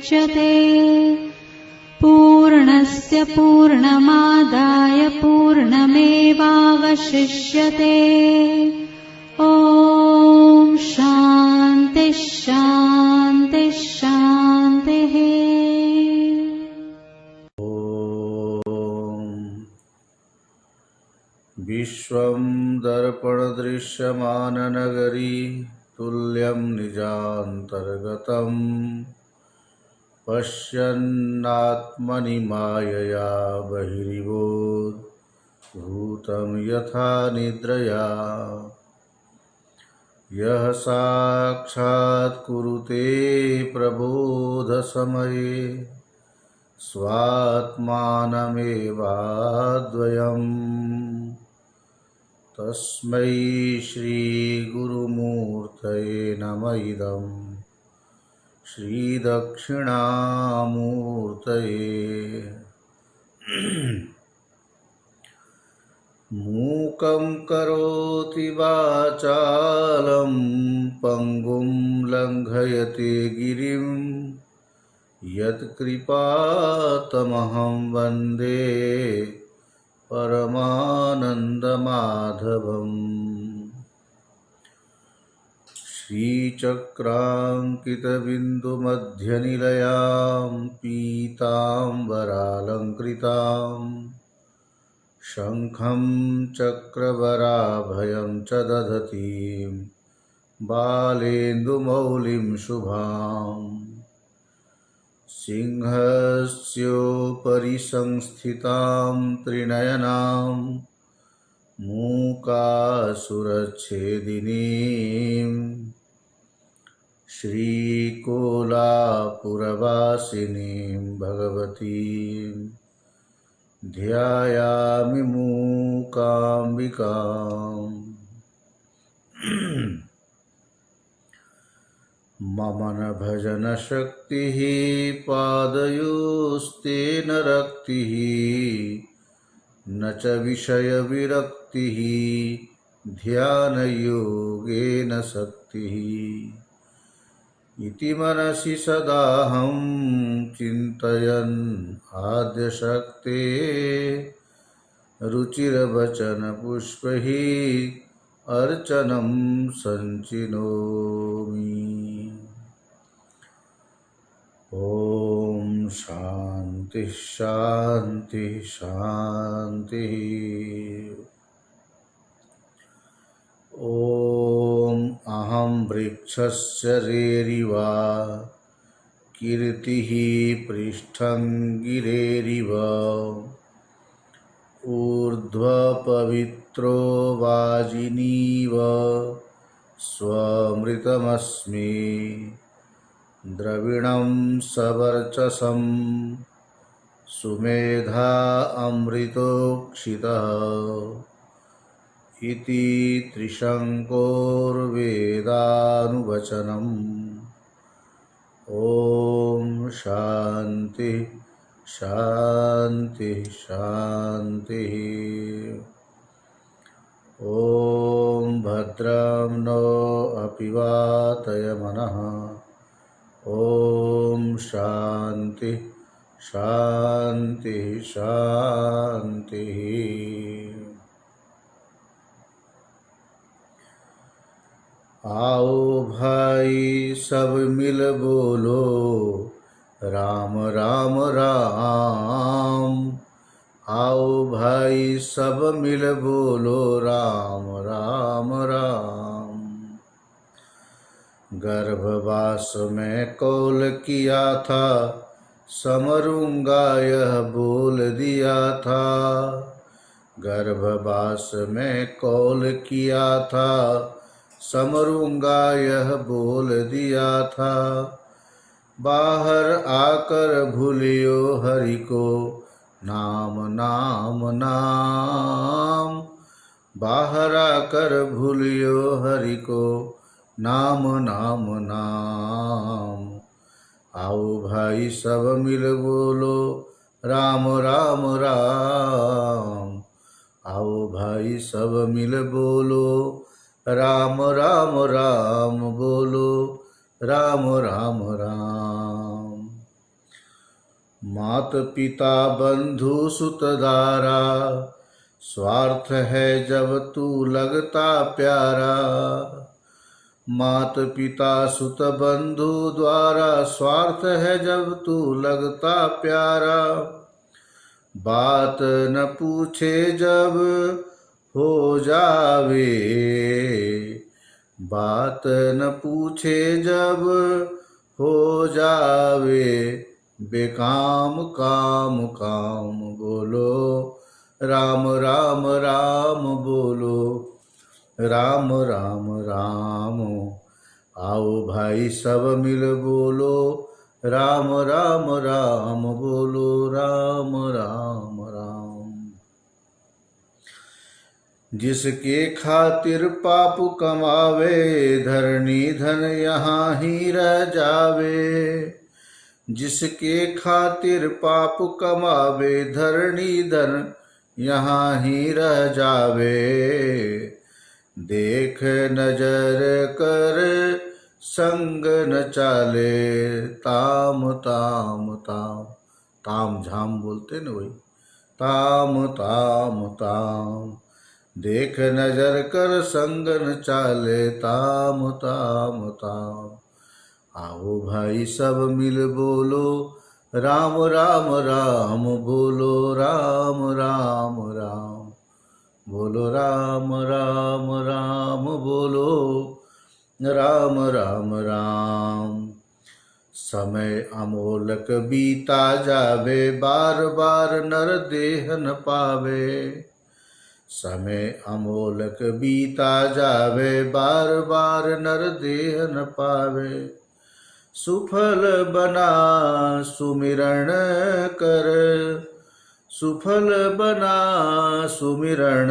मुच्यते। पूर्णस्य पूर्णमादाय पूर्णमेवावशिष्यते। ॐ शान्ति शान्ति शान्तिः। विश्वं दर्पणदृश्यमाननगरी तुल्यं निजान्तर्गतम् पश्यन्नात्मनि मायया बहिर्भूतं यथा निद्रया। यः साक्षात् कुरुते प्रबोधसमये स्वात्मानमेवाद्वयम् तस्मै श्रीगुरुमूर्तये नमः। इदं श्रीदक्षिणामूर्तये। मूकं करोति वाचालं पङ्गुं लङ्घयते गिरिं यत्कृपातमहं वन्दे परमानन्दमाधवम्। श्रीचक्राङ्कितबिन्दुमध्यनिलयां पीताम्बरालङ्कृतां शङ्खं चक्रवराभयं च दधतीं बालेन्दुमौलिं शुभाम्। सिंहस्योपरि संस्थितां त्रिनयनां मूकासुरच्छेदिनीं श्रीकोलापुरवासिनीं भगवतीं ध्यायामि मूकाम्बिकाम्। मम न भजनशक्तिः पादयोस्तेन रक्तिः न च विषयविरक्तिः ध्यानयोगेन शक्तिः। इति मनसि सदाहं चिन्तयन् आद्यशक्ते रुचिरवचनपुष्पैः अर्चनं संचिनोमि। ॐ शान्ति शान्ति शान्तिः। ॐ अहं वृक्षस्य रेरिवा कीर्तिः पृष्ठं गिरेरिव ऊर्ध्वपवित्रो वाजिनीव स्वमृतमस्मि। द्रविणं सवर्चसं सुमेधा अमृतोक्षितः इति त्रिशङ्कोर्वेदानुवचनम्। ॐ शान्ति शान्ति शान्तिः। ॐ भद्रं नो अपि वातयमनः। ॐ शान्ति शान्ति शान्तिः। आओ भाई सब मिल बोलो राम राम राम। आओ भाई सब मिल बोलो राम राम राम। गर्भवास में कौल किया था समरूंगा यह बोल दिया था। गर्भवास में कौल किया था समरूंगा यह बोल दिया था। बाहर आकर भूलियो हरि को नाम नाम नाम। बाहर आकर भूलियो हरि को नाम नाम नाम। आओ भाई सब मिल बोलो राम राम राम। आओ भाई सब मिल बोलो राम राम राम। बोलो राम राम राम। मात पिता बंधु सुतदारा, स्वार्थ है जब तू लगता प्यारा। मात पिता सुत बंधु द्वारा, स्वार्थ है जब तू लगता प्यारा। बात न पूछे जब हो जावे, बात न पूछे जब हो जावे। बेकाम काम काम बोलो, राम राम राम बोलो, राम राम राम। आओ भाई सब मिल बोलो, राम राम राम बोलो, राम राम राम। जिसके खातिर पाप कमावे, धरनी धन यहाँ ही रह जावे। जिसके खातिर पाप कमावे, धरनी धन यहाँ ही रह जावे। देख नजर कर संग न चाले, ताम ताम ताम। ताम झाम बोलते न वही, ताम ताम ताम। देख नजर कर संग न चाले, ताम ताम ताम। आओ भाई सब मिल बोलो, राम राम राम बोलो, राम राम राम बोलो, राम राम राम बोलो, राम राम राम। समय अमोलक बीता जावे, बार बार नर देह न पावे। समय अमोलक बीता जावे, बार बार नर देह न पावे। सुफल बना सुमिरण कर, सुफल बना सुमिरण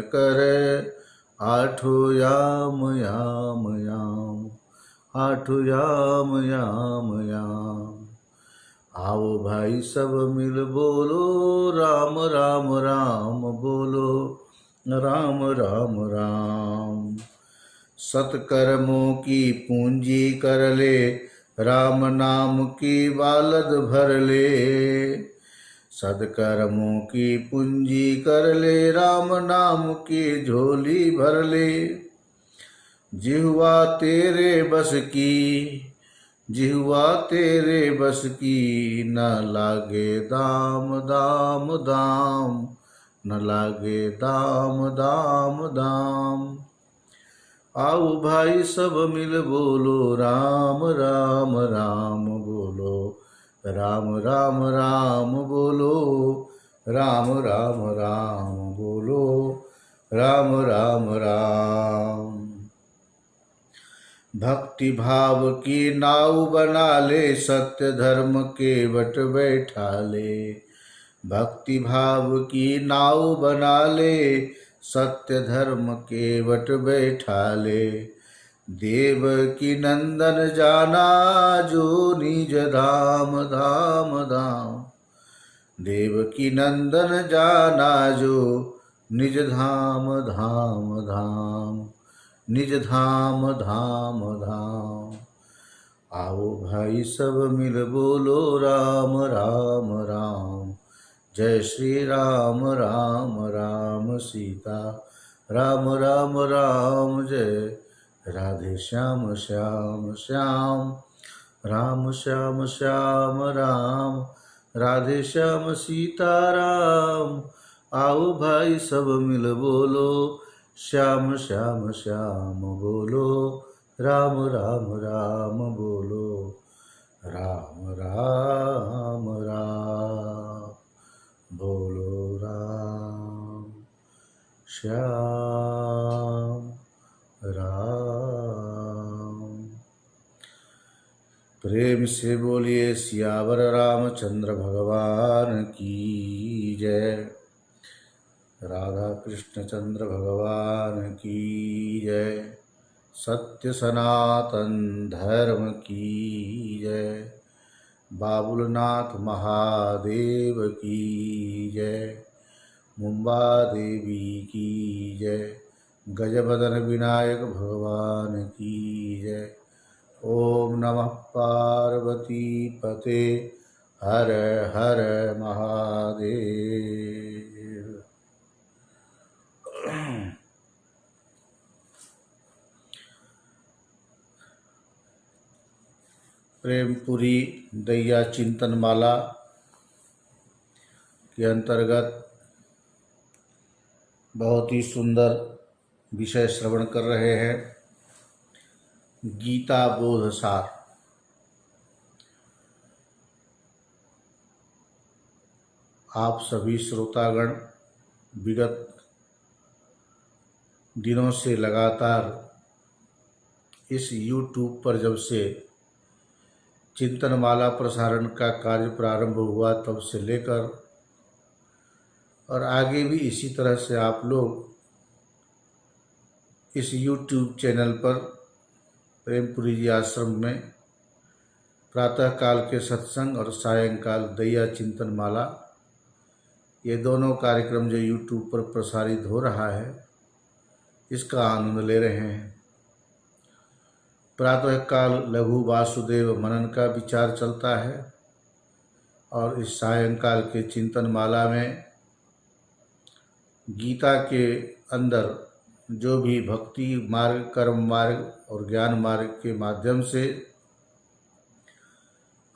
कर। आठो याम याम याम, आठो याम याम याम। आओ भाई सब मिल बोलो, राम राम राम बोलो, राम राम राम। सत्कर्मों की पूंजी कर ले, राम नाम की वालद भर ले। सत्कर्मों की पूंजी कर ले, राम नाम की झोली भर ले। जिह्वा तेरे बस की, जिह्वा तेरे बस की, न लागे दाम दाम दाम, न लागे दाम दाम दाम। आओ भाई सब मिल बोलो, राम राम राम बोलो, राम राम राम बोलो, राम राम राम बोलो, राम राम राम। भक्ति भाव की नाव बना ले, सत्य धर्म के वट बैठा ले। भक्ति भाव की नाव बना ले, सत्य धर्म के वट बैठा ले। देव की नंदन जाना जो निज धाम धाम धाम। देव की नंदन जाना जो निज धाम धाम धाम, निज धाम धाम धाम। आओ भाई सब मिल बोलो, राम राम राम। जय श्री राम राम राम सीता, राम राम राम जय। राधे श्याम श्याम श्याम, राम श्याम श्याम राम। राधे श्याम सीता राम। आओ भाई सब मिल बोलो, श्याम श्याम श्याम बोलो, राम राम राम बोलो, राम राम राम बोलो, राम श्याम राम। प्रेम से बोलिए सियावर रामचंद्र भगवान की जय। राधा कृष्ण चंद्र भगवान की जय। सत्य सनातन धर्म की जय। बाबुलनाथ महादेव की जय। मुंबा देवी की जय। गजबदन विनायक भगवान की जय। ओम नमः पार्वती पते हर हर महादेव। प्रेमपुरी दैया चिंतन माला के अंतर्गत बहुत ही सुंदर विषय श्रवण कर रहे हैं। गीता बोध सार। आप सभी श्रोतागण विगत दिनों से लगातार इस YouTube पर जब से चिंतन माला प्रसारण का कार्य प्रारंभ हुआ तब से लेकर और आगे भी इसी तरह से आप लोग इस YouTube चैनल पर प्रेमपुरी जी आश्रम में प्रातःकाल के सत्संग और सायंकाल दैया चिंतन माला, ये दोनों कार्यक्रम जो YouTube पर प्रसारित हो रहा है इसका आनंद ले रहे हैं। प्रातःकाल लघु वासुदेव मनन का विचार चलता है और इस सायंकाल के चिंतन माला में गीता के अंदर जो भी भक्ति मार्ग, कर्म मार्ग और ज्ञान मार्ग के माध्यम से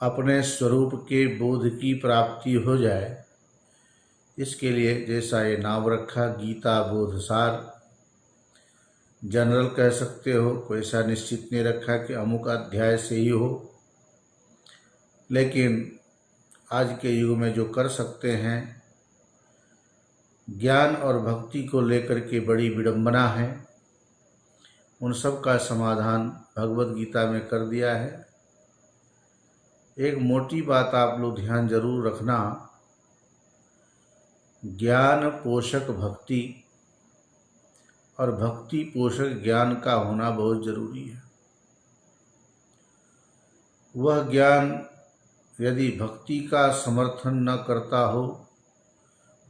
अपने स्वरूप के बोध की प्राप्ति हो जाए, इसके लिए जैसा ये नाम रखा गीता बोध सार, जनरल कह सकते हो, कोई ऐसा निश्चित नहीं रखा कि अमुक अध्याय से ही हो, लेकिन आज के युग में जो कर सकते हैं, ज्ञान और भक्ति को लेकर के बड़ी विडंबना है, उन सब का समाधान भगवत गीता में कर दिया है। एक मोटी बात आप लोग ध्यान जरूर रखना, ज्ञान पोषक भक्ति और भक्ति पोषक ज्ञान का होना बहुत जरूरी है। वह ज्ञान यदि भक्ति का समर्थन न करता हो,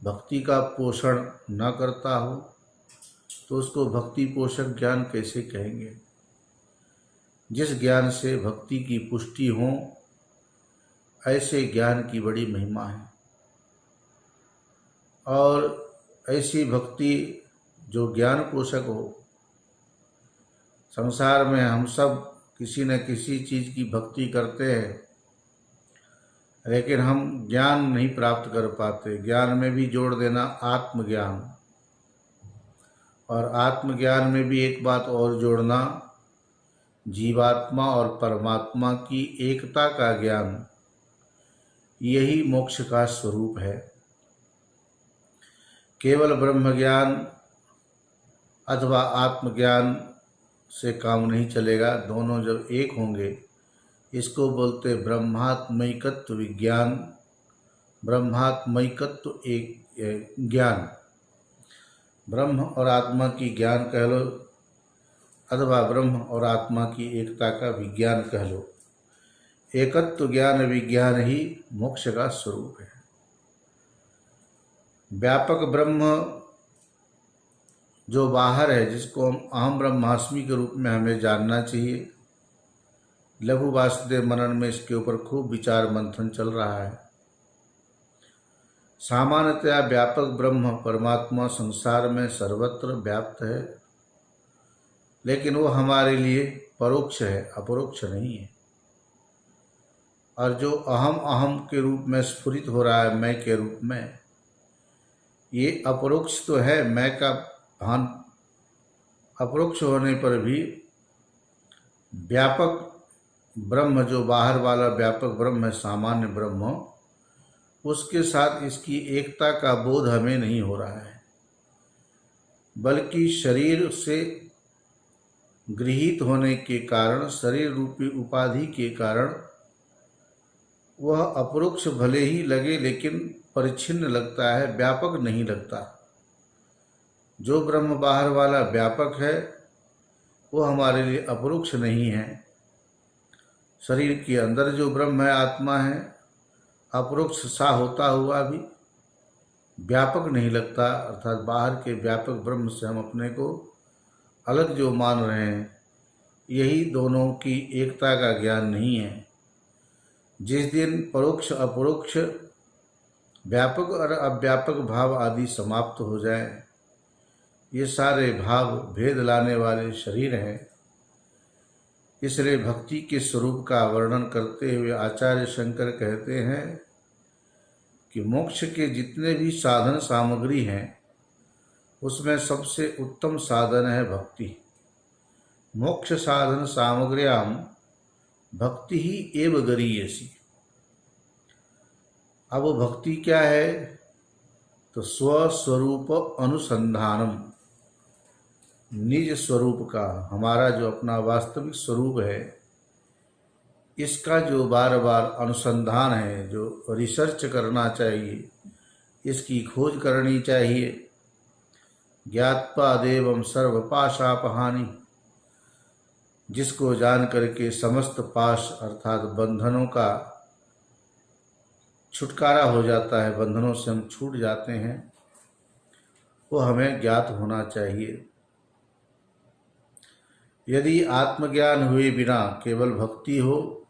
भक्ति का पोषण न करता हो, तो उसको भक्ति पोषक ज्ञान कैसे कहेंगे। जिस ज्ञान से भक्ति की पुष्टि हो, ऐसे ज्ञान की बड़ी महिमा है। और ऐसी भक्ति जो ज्ञान पोषक हो, संसार में हम सब किसी न किसी चीज़ की भक्ति करते हैं, लेकिन हम ज्ञान नहीं प्राप्त कर पाते। ज्ञान में भी जोड़ देना आत्मज्ञान, और आत्मज्ञान में भी एक बात और जोड़ना, जीवात्मा और परमात्मा की एकता का ज्ञान। यही मोक्ष का स्वरूप है। केवल ब्रह्म ज्ञान अथवा आत्मज्ञान से काम नहीं चलेगा, दोनों जब एक होंगे, इसको बोलते ब्रह्मात्मैकत्व विज्ञान, ब्रह्मात्मैकत्व एक ज्ञान। ब्रह्म और आत्मा की ज्ञान कह लो अथवा ब्रह्म और आत्मा की एकता का विज्ञान कह लो। एकत्व ज्ञान विज्ञान ही मोक्ष का स्वरूप है। व्यापक ब्रह्म जो बाहर है, जिसको हम अहम ब्रह्मास्मि के रूप में हमें जानना चाहिए, लघु वासुदेव मनन में इसके ऊपर खूब विचार मंथन चल रहा है। सामान्यतया व्यापक ब्रह्म परमात्मा संसार में सर्वत्र व्याप्त है, लेकिन वो हमारे लिए परोक्ष है, अपरोक्ष नहीं है। और जो अहम अहम के रूप में स्फुरित हो रहा है, मैं के रूप में, ये अपरोक्ष तो है, मैं का भान अपरोक्ष होने पर भी व्यापक ब्रह्म जो बाहर वाला व्यापक ब्रह्म है, सामान्य ब्रह्म, उसके साथ इसकी एकता का बोध हमें नहीं हो रहा है, बल्कि शरीर से गृहीत होने के कारण, शरीर रूपी उपाधि के कारण वह अपरोक्ष भले ही लगे, लेकिन परिच्छिन्न लगता है, व्यापक नहीं लगता। जो ब्रह्म बाहर वाला व्यापक है, वो हमारे लिए अपरोक्ष नहीं है। शरीर के अंदर जो ब्रह्म है, आत्मा है, अपरोक्ष सा होता हुआ भी व्यापक नहीं लगता। अर्थात बाहर के व्यापक ब्रह्म से हम अपने को अलग जो मान रहे हैं, यही दोनों की एकता का ज्ञान नहीं है। जिस दिन परोक्ष अपरोक्ष व्यापक और अव्यापक भाव आदि समाप्त हो जाए, ये सारे भाव भेद लाने वाले शरीर हैं। इसलिए भक्ति के स्वरूप का वर्णन करते हुए आचार्य शंकर कहते हैं कि मोक्ष के जितने भी साधन सामग्री हैं उसमें सबसे उत्तम साधन है भक्ति। मोक्ष साधन सामग्र्याम भक्ति ही एव गरीयसी। अब वो भक्ति क्या है? तो स्वस्वरूप अनुसंधानम, निज स्वरूप का, हमारा जो अपना वास्तविक स्वरूप है, इसका जो बार बार अनुसंधान है, जो रिसर्च करना चाहिए, इसकी खोज करनी चाहिए। ज्ञात्वा देवम सर्वपाशापहानि, जिसको जान करके समस्त पाश अर्थात बंधनों का छुटकारा हो जाता है, बंधनों से हम छूट जाते हैं, वो हमें ज्ञात होना चाहिए। यदि आत्मज्ञान हुए बिना केवल भक्ति हो,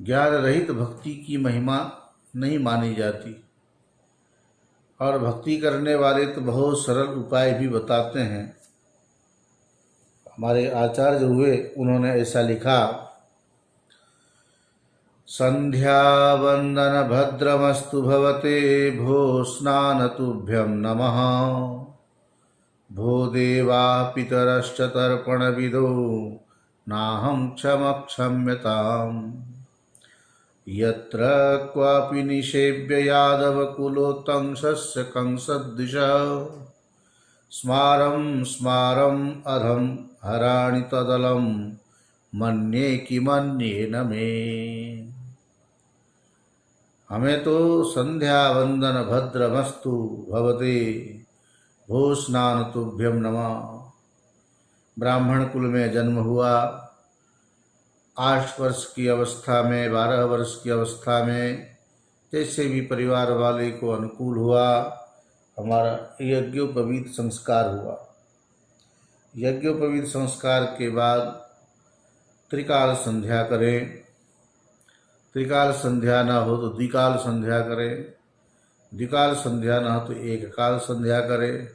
ज्ञान रहित भक्ति की महिमा नहीं मानी जाती। और भक्ति करने वाले तो बहुत सरल उपाय भी बताते हैं। हमारे आचार्य हुए, उन्होंने ऐसा लिखा, संध्या वंदन भद्रमस्तु भवते भो स्नान तुभ्यं नमः भो देवा पितरश्च तर्पण विदो नाहं क्षम्यताम् यत्र क्वापि निषेव्य यादव कुलोत्तंसस्य कंसदृशः स्मारं स्मारं अधम हराणि तदलं मन्ये किमन्येन मे। हमें तो संध्या वंदन भद्रमस्तु भवते भो स्नान तुभ्यं नमः। ब्राह्मण कुल में जन्म हुआ, 8 वर्ष की अवस्था में, 12 वर्ष की अवस्था में, जैसे भी परिवार वाले को अनुकूल हुआ, हमारा यज्ञोपवीत संस्कार हुआ। यज्ञोपवीत संस्कार के बाद त्रिकाल संध्या करें, त्रिकाल संध्या न हो तो द्विकाल संध्या करें, द्विकाल संध्या न हो तो एक काल संध्या करें।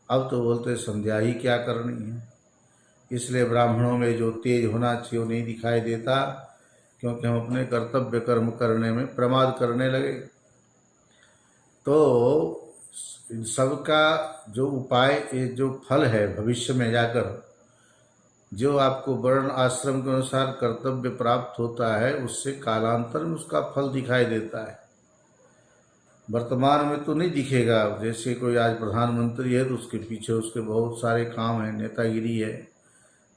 अब तो बोलते संध्या ही क्या करनी है। इसलिए ब्राह्मणों में जो तेज होना चाहिए वो नहीं दिखाई देता, क्योंकि हम अपने कर्तव्य कर्म करने में प्रमाद करने लगे। तो सबका जो उपाय, ये जो फल है भविष्य में जाकर, जो आपको वर्ण आश्रम के अनुसार कर्तव्य प्राप्त होता है, उससे कालांतर में उसका फल दिखाई देता है। वर्तमान में तो नहीं दिखेगा। जैसे कोई आज प्रधानमंत्री है तो उसके पीछे उसके बहुत सारे काम हैं, नेतागिरी है,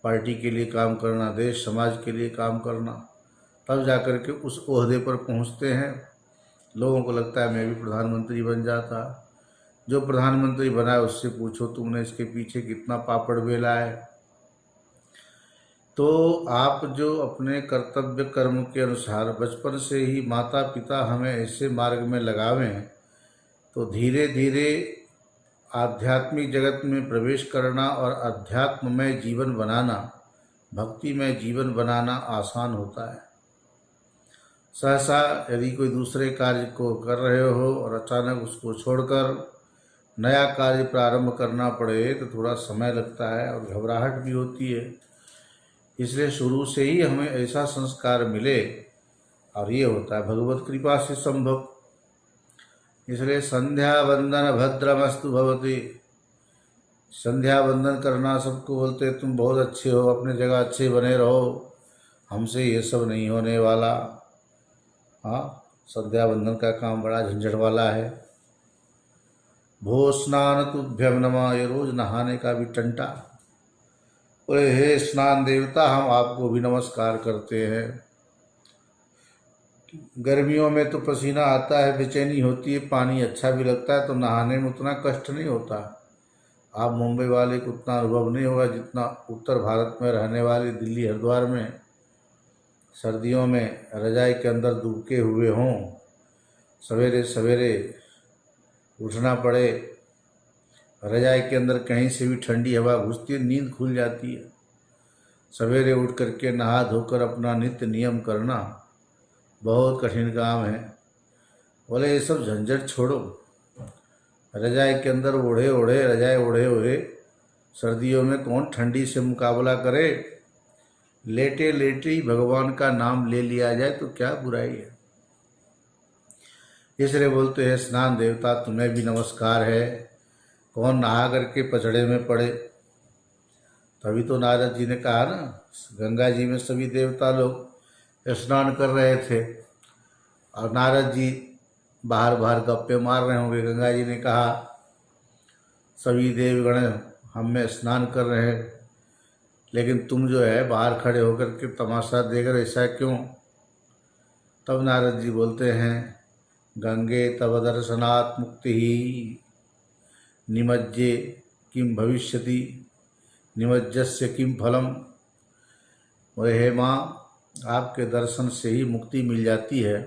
पार्टी के लिए काम करना, देश समाज के लिए काम करना, तब जाकर के उस ओहदे पर पहुंचते हैं। लोगों को लगता है मैं भी प्रधानमंत्री बन जाता। जो प्रधानमंत्री बना है उससे पूछो तुमने इसके पीछे कितना पापड़ बेला है। तो आप जो अपने कर्तव्य कर्म के अनुसार बचपन से ही माता पिता हमें ऐसे मार्ग में लगावें, तो धीरे धीरे आध्यात्मिक जगत में प्रवेश करना और अध्यात्ममय जीवन बनाना, भक्तिमय जीवन बनाना आसान होता है। सहसा यदि कोई दूसरे कार्य को कर रहे हो और अचानक उसको छोड़कर नया कार्य प्रारंभ करना पड़े तो थोड़ा समय लगता है और घबराहट भी होती है। इसलिए शुरू से ही हमें ऐसा संस्कार मिले, और ये होता है भगवत कृपा से संभव। इसलिए संध्या वंदन भद्रमस्तु भवते, संध्या वंदन करना, सबको बोलते तुम बहुत अच्छे हो, अपने जगह अच्छे बने रहो, हमसे ये सब नहीं होने वाला। हाँ, संध्या वंदन का काम बड़ा झंझट वाला है। भो स्नान तुभ्यं नमः, ये रोज नहाने का भी टंटा। बोले हे स्नान देवता, हम आपको भी नमस्कार करते हैं। गर्मियों में तो पसीना आता है, बेचैनी होती है, पानी अच्छा भी लगता है, तो नहाने में उतना कष्ट नहीं होता। आप मुंबई वाले को उतना अनुभव नहीं होगा जितना उत्तर भारत में रहने वाले दिल्ली हरिद्वार में सर्दियों में रजाई के अंदर डूबके हुए हों, सवेरे सवेरे उठना पड़े, रजाई के अंदर कहीं से भी ठंडी हवा घुसती है, नींद खुल जाती है। सवेरे उठ करके नहा धोकर अपना नित्य नियम करना, बहुत कठिन काम है। बोले ये सब झंझट छोड़ो, रजाई के अंदर ओढ़े ओढ़े रजाई ओढ़े ओढ़े सर्दियों में कौन ठंडी से मुकाबला करे, लेटे लेटे ही भगवान का नाम ले लिया जाए तो क्या बुराई है। इसलिए बोलते हैं स्नान देवता तुम्हें भी नमस्कार है। कौन नहा करके पचड़े में पड़े। तभी तो नारद जी ने कहा ना, गंगा जी में सभी देवता लोग स्नान कर रहे थे और नारद जी बाहर बाहर गप्पे मार रहे होंगे। गंगा जी ने कहा सभी देवगण हम में स्नान कर रहे हैं, लेकिन तुम जो है बाहर खड़े होकर के तमाशा देख रहे, ऐसा क्यों। तब नारद जी बोलते हैं गंगे तव दर्शनात् मुक्ति ही निमज्जे किम भविष्यति निमज्जस्य किम फलम। बोले हे माँ, आपके दर्शन से ही मुक्ति मिल जाती है,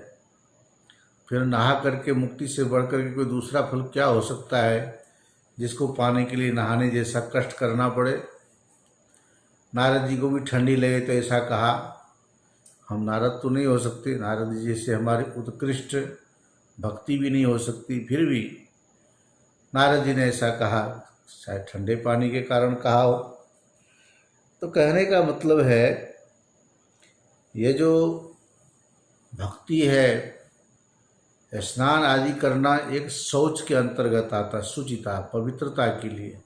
फिर नहा करके मुक्ति से बढ़कर के कोई दूसरा फल क्या हो सकता है जिसको पाने के लिए नहाने जैसा कष्ट करना पड़े। नारद जी को भी ठंडी लगे तो ऐसा कहा, हम नारद तो नहीं हो सकते, नारद जी जैसे हमारी उत्कृष्ट भक्ति भी नहीं हो सकती, फिर भी नारद जी ने ऐसा कहा, शायद ठंडे पानी के कारण कहा हो। तो कहने का मतलब है ये जो भक्ति है, स्नान आदि करना एक शौच के अंतर्गत आता, शुचिता पवित्रता के लिए।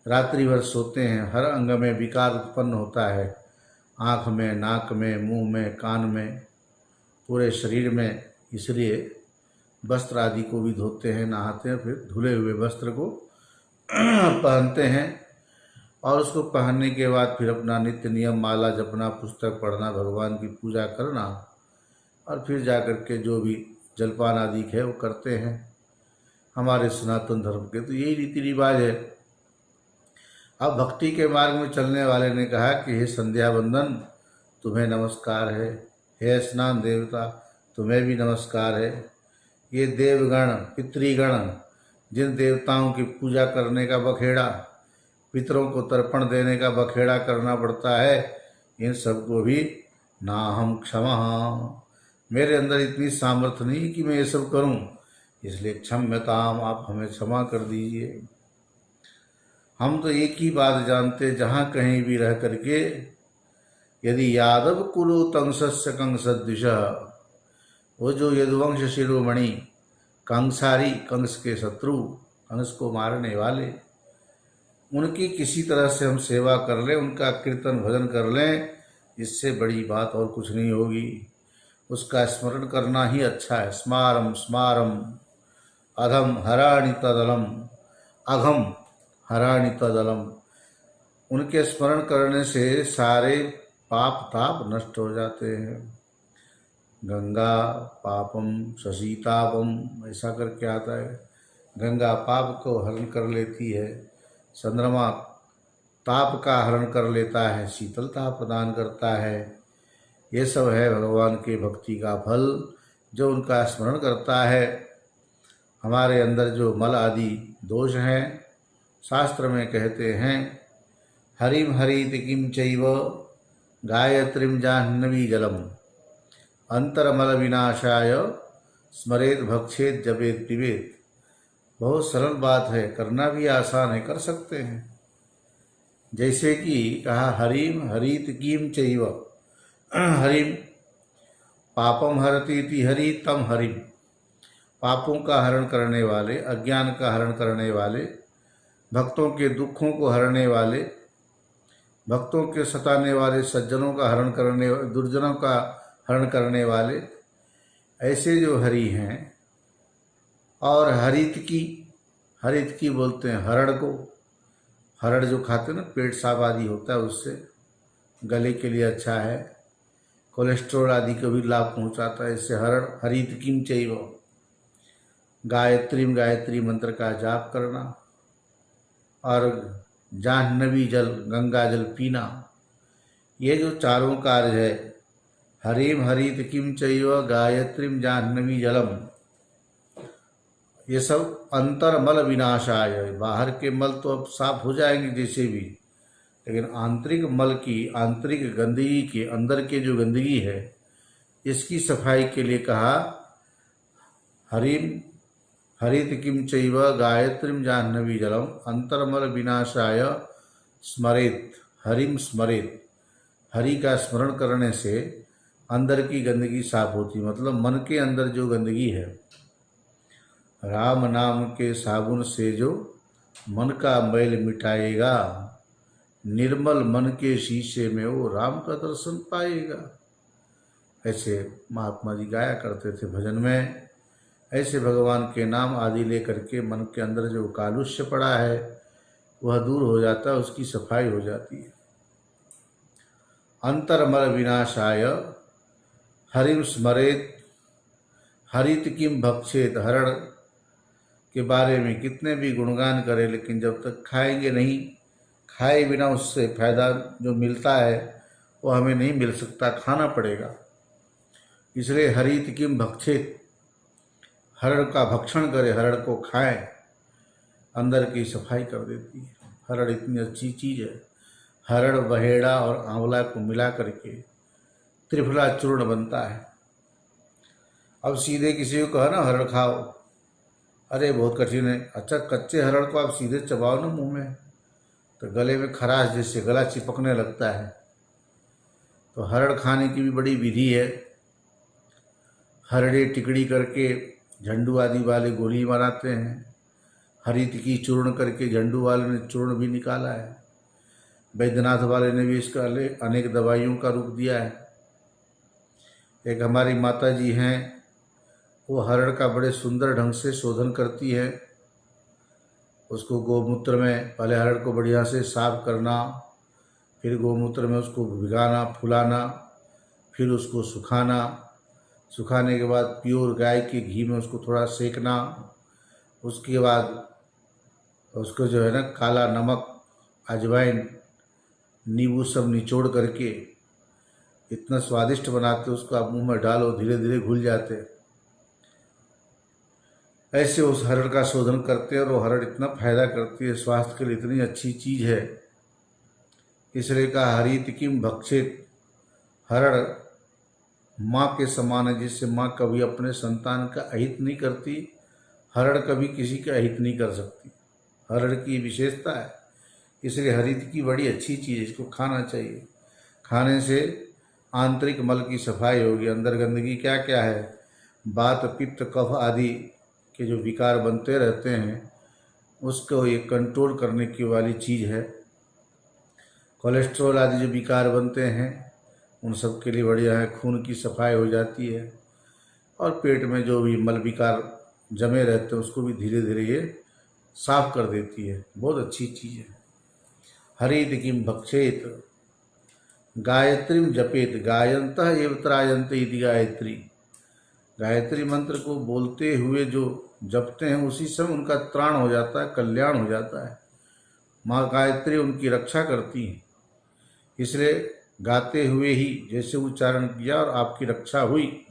रात्रि भर सोते हैं, हर अंग में विकार उत्पन्न होता है, आँख में, नाक में, मुंह में, कान में, पूरे शरीर में। इसलिए वस्त्र आदि को भी धोते हैं, नहाते हैं, फिर धुले हुए वस्त्र को पहनते हैं और उसको पहनने के बाद फिर अपना नित्य नियम माला जपना, पुस्तक पढ़ना, भगवान की पूजा करना और फिर जाकर के जो भी जलपान आदि है वो करते हैं। हमारे सनातन धर्म के तो यही रीति रिवाज है। अब भक्ति के मार्ग में चलने वाले ने कहा कि हे संध्या वंदन तुम्हें नमस्कार है, हे स्नान देवता तुम्हें भी नमस्कार है। ये देवगण पितृगण जिन देवताओं की पूजा करने का बखेड़ा, पितरों को तर्पण देने का बखेड़ा करना पड़ता है, इन सबको भी ना हम क्षमा, मेरे अंदर इतनी सामर्थ्य नहीं कि मैं ये सब करूं, इसलिए क्षम्यताम, आप हमें क्षमा कर दीजिए। हम तो एक ही बात जानते, जहाँ कहीं भी रह करके यदि यादव कुलो तंसस्य कंसदृश, वो जो यदुवंश शिरोमणि कंसारी, कंस के शत्रु, कंस को मारने वाले, उनकी किसी तरह से हम सेवा कर लें, उनका कीर्तन भजन कर लें, इससे बड़ी बात और कुछ नहीं होगी। उसका स्मरण करना ही अच्छा है। स्मारम स्मारम अधम हराणि तदलम, अघम हराणि तदलम। उनके स्मरण करने से सारे पाप ताप नष्ट हो जाते हैं। गंगा पापम शशीतापम, ऐसा करके आता है। गंगा पाप को हरण कर लेती है, चंद्रमा ताप का हरण कर लेता है, शीतलता प्रदान करता है। ये सब है भगवान के भक्ति का फल। जो उनका स्मरण करता है, हमारे अंदर जो मल आदि दोष हैं, शास्त्र में कहते हैं हरिम हरित किम चैव गायत्रीम जाह्नवी जलम अंतरमल विनाशाय स्मरेत भक्षेत जपेत पिबेत। बहुत सरल बात है, करना भी आसान है, कर सकते हैं। जैसे कि कहा हरिम हरित किम चैव, हरिम पापम हरति इति हरि तम हरिम, पापों का हरण करने वाले, अज्ञान का हरण करने वाले, भक्तों के दुखों को हरने वाले, भक्तों के सताने वाले, सज्जनों का हरण करने, दुर्जनों का हरण करने वाले, ऐसे जो हरि हैं। और हरित की बोलते हैं हरण को। हरण जो खाते हैं ना, पेट साफ आदि होता है, उससे गले के लिए अच्छा है, कोलेस्ट्रॉल आदि को भी लाभ पहुंचाता है। इससे हरण हरित किम चैव, गायत्री मंत्र का जाप करना और जाह्नवी जल, गंगा जल पीना। ये जो चारों कार्य है, हरिम हरित किम चैव गायत्रीम जाह्नवी जलम, ये सब अंतरमल विनाशाय। बाहर के मल तो अब साफ हो जाएंगे जैसे भी, लेकिन आंतरिक मल की, आंतरिक गंदगी के, अंदर के जो गंदगी है, इसकी सफाई के लिए कहा हरिम हरित किम चैव गायत्रीम जाह्नवी जलम अंतर्मल विनाशाय स्मरेत हरिम स्मरेत। हरि का स्मरण करने से अंदर की गंदगी साफ होती, मतलब मन के अंदर जो गंदगी है, राम नाम के साबुन से जो मन का मैल मिटाएगा, निर्मल मन के शीशे में वो राम का दर्शन पाएगा। ऐसे महात्मा जी गाया करते थे भजन में। ऐसे भगवान के नाम आदि लेकर के मन के अंदर जो कालुष्य पड़ा है वह दूर हो जाता है, उसकी सफाई हो जाती है। अंतर्मल विनाशाय हरिम स्मरेत हरित किम भक्षेत। हरण के बारे में कितने भी गुणगान करें, लेकिन जब तक खाएंगे नहीं, खाए बिना उससे फायदा जो मिलता है वो हमें नहीं मिल सकता, खाना पड़ेगा। इसलिए हरित किम भक्षेत, हरण का भक्षण करे, हरण को खाएं, अंदर की सफाई कर देती है। हरण इतनी अच्छी चीज़ है। हरण, बहेड़ा और आंवला को मिला करके त्रिफला चूर्ण बनता है। अब सीधे किसी को कहा ना हरण खाओ, अरे बहुत कठिन है। अच्छा, कच्चे हरण को आप सीधे चबाओ ना मुंह में, तो गले में खराश जैसे गला चिपकने लगता है। तो हरण खाने की भी बड़ी विधि है। हरड़े टिकड़ी करके झंडू आदि वाले गोली बनाते हैं। हरित की चूर्ण करके झंडू वाले ने चूर्ण भी निकाला है। वैद्यनाथ वाले ने भी इसका अनेक दवाइयों का रूप दिया है। एक हमारी माता जी हैं, वो हरड़ का बड़े सुंदर ढंग से शोधन करती है। उसको गोमूत्र में पहले हरड़ को बढ़िया से साफ करना, फिर गोमूत्र में उसको भिगाना, फुलाना, फिर उसको सुखाना, सुखाने के बाद प्योर गाय के घी में उसको थोड़ा सेकना, उसके बाद उसको जो है ना काला नमक, अजवाइन, नींबू सब निचोड़ करके इतना स्वादिष्ट बनाते, उसको आप मुंह में डालो धीरे धीरे घुल जाते। ऐसे उस हरड़ का शोधन करते हैं और वो हरड़ इतना फायदा करती है, स्वास्थ्य के लिए इतनी अच्छी चीज़ है। इसलिए कहा हरित किम भक्षित। हरड़ माँ के समान है, जिससे माँ कभी अपने संतान का अहित नहीं करती, हरड़ कभी किसी का अहित नहीं कर सकती। हरड़ की विशेषता है। इसलिए हरित की बड़ी अच्छी चीज़ है, इसको खाना चाहिए। खाने से आंतरिक मल की सफाई होगी। अंदर गंदगी क्या क्या है, वात, पित्त, कफ आदि के जो विकार बनते रहते हैं, उसको ये कंट्रोल करने की वाली चीज़ है। कोलेस्ट्रॉल आदि जो विकार बनते हैं उन सब के लिए बढ़िया है। खून की सफाई हो जाती है और पेट में जो भी मल विकार जमे रहते हैं उसको भी धीरे धीरे ये साफ कर देती है। बहुत अच्छी चीज़ है। हरित किम भक्षेत गायत्रीम जपेत गायन्तः एव त्रायन्ते इति गायत्री। गायत्री मंत्र को बोलते हुए जो जपते हैं उसी समय उनका त्राण हो जाता है, कल्याण हो जाता है। माँ गायत्री उनकी रक्षा करती हैं। इसलिए गाते हुए ही जैसे उच्चारण किया और आपकी रक्षा हुई,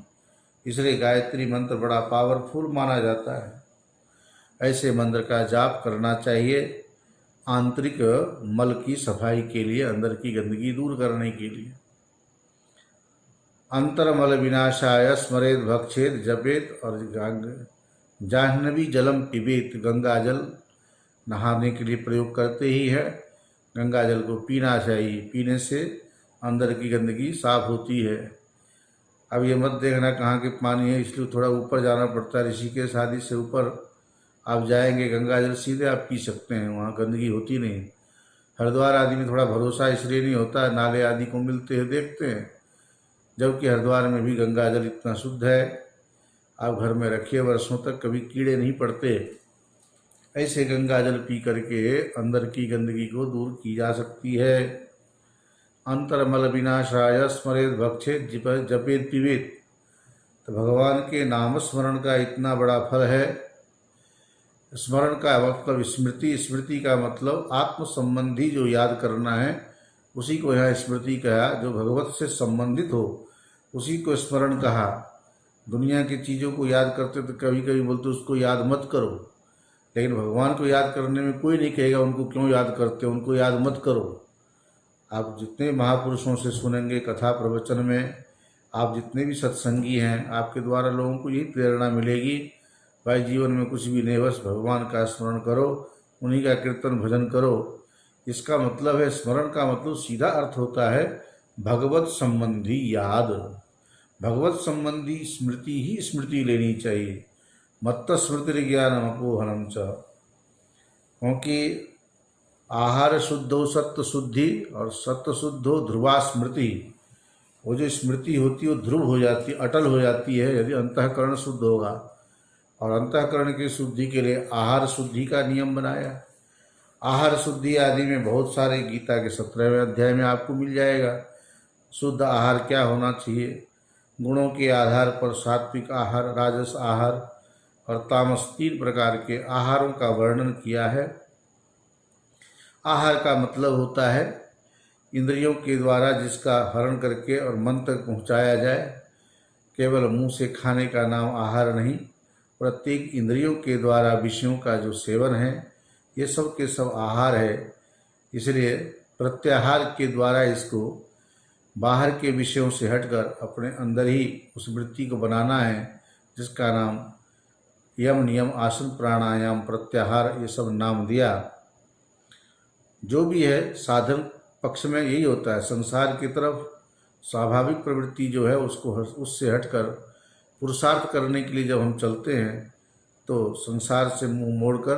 इसलिए गायत्री मंत्र बड़ा पावरफुल माना जाता है। ऐसे मंत्र का जाप करना चाहिए आंतरिक मल की सफाई के लिए, अंदर की गंदगी दूर करने के लिए। अंतरमल विनाशाय स्मरेत भक्षेत जपेत और जाह्नवी जलम पिबेत। गंगा जल नहाने के लिए प्रयोग करते ही है। गंगा जल को पीना चाहिए, पीने से अंदर की गंदगी साफ होती है। अब ये मत देखना कहाँ के पानी है, इसलिए थोड़ा ऊपर जाना पड़ता है। ऋषिकेश आदि से ऊपर आप जाएंगे, गंगा जल सीधे आप पी सकते हैं, वहाँ गंदगी होती नहीं। हरिद्वार आदि में थोड़ा भरोसा इसलिए नहीं होता है, नाले आदि को मिलते हैं देखते हैं, जबकि हरिद्वार में भी गंगा जल इतना शुद्ध है, आप घर में रखिए, वर्षों तक कभी कीड़े नहीं पड़ते। ऐसे गंगा जल पी करके अंदर की गंदगी को दूर की जा सकती है। अंतरमल विनाशाय स्मरेत भक्षेत जपेत पिबेत। तो भगवान के नाम स्मरण का इतना बड़ा फल है। स्मरण का मतलब स्मृति, स्मृति का मतलब आत्म संबंधी जो याद करना है उसी को यहाँ स्मृति कहा। जो भगवत से संबंधित हो उसी को स्मरण कहा। दुनिया की चीज़ों को याद करते तो कभी कभी बोलते उसको याद मत करो, लेकिन भगवान को याद करने में कोई नहीं कहेगा उनको क्यों याद करते हो, उनको याद मत करो। आप जितने महापुरुषों से सुनेंगे कथा प्रवचन में, आप जितने भी सत्संगी हैं, आपके द्वारा लोगों को यही प्रेरणा मिलेगी, भाई जीवन में कुछ भी नहीं, बस भगवान का स्मरण करो, उन्हीं का कीर्तन भजन करो। इसका मतलब है, स्मरण का मतलब सीधा अर्थ होता है भगवत संबंधी याद, भगवत संबंधी स्मृति ही स्मृति लेनी चाहिए। मत्त स्मृति ज्ञानम अपोहनम च, क्योंकि आहार शुद्धो सत्य शुद्धि और सत्य शुद्धो ध्रुवा स्मृति। वो जो स्मृति होती है वो ध्रुव हो जाती है, अटल हो जाती है यदि अंतःकरण शुद्ध होगा। और अंतःकरण की शुद्धि के लिए आहार शुद्धि का नियम बनाया। आहार शुद्धि आदि में बहुत सारे गीता के 17वें अध्याय में आपको मिल जाएगा। शुद्ध आहार क्या होना चाहिए, गुणों के आधार पर सात्विक आहार, राजस आहार और तामस 3 प्रकार के आहारों का वर्णन किया है। आहार का मतलब होता है इंद्रियों के द्वारा जिसका हरण करके और मन तक पहुंचाया जाए। केवल मुंह से खाने का नाम आहार नहीं, प्रत्येक इंद्रियों के द्वारा विषयों का जो सेवन है ये सब के सब आहार है। इसलिए प्रत्याहार के द्वारा इसको बाहर के विषयों से हटकर अपने अंदर ही उस वृत्ति को बनाना है, जिसका नाम यम नियम आसन प्राणायाम प्रत्याहार ये सब नाम दिया। जो भी है साधन पक्ष में यही होता है, संसार की तरफ स्वाभाविक प्रवृत्ति जो है उसको उससे हटकर पुरुषार्थ करने के लिए जब हम चलते हैं तो संसार से मुंह मोड़कर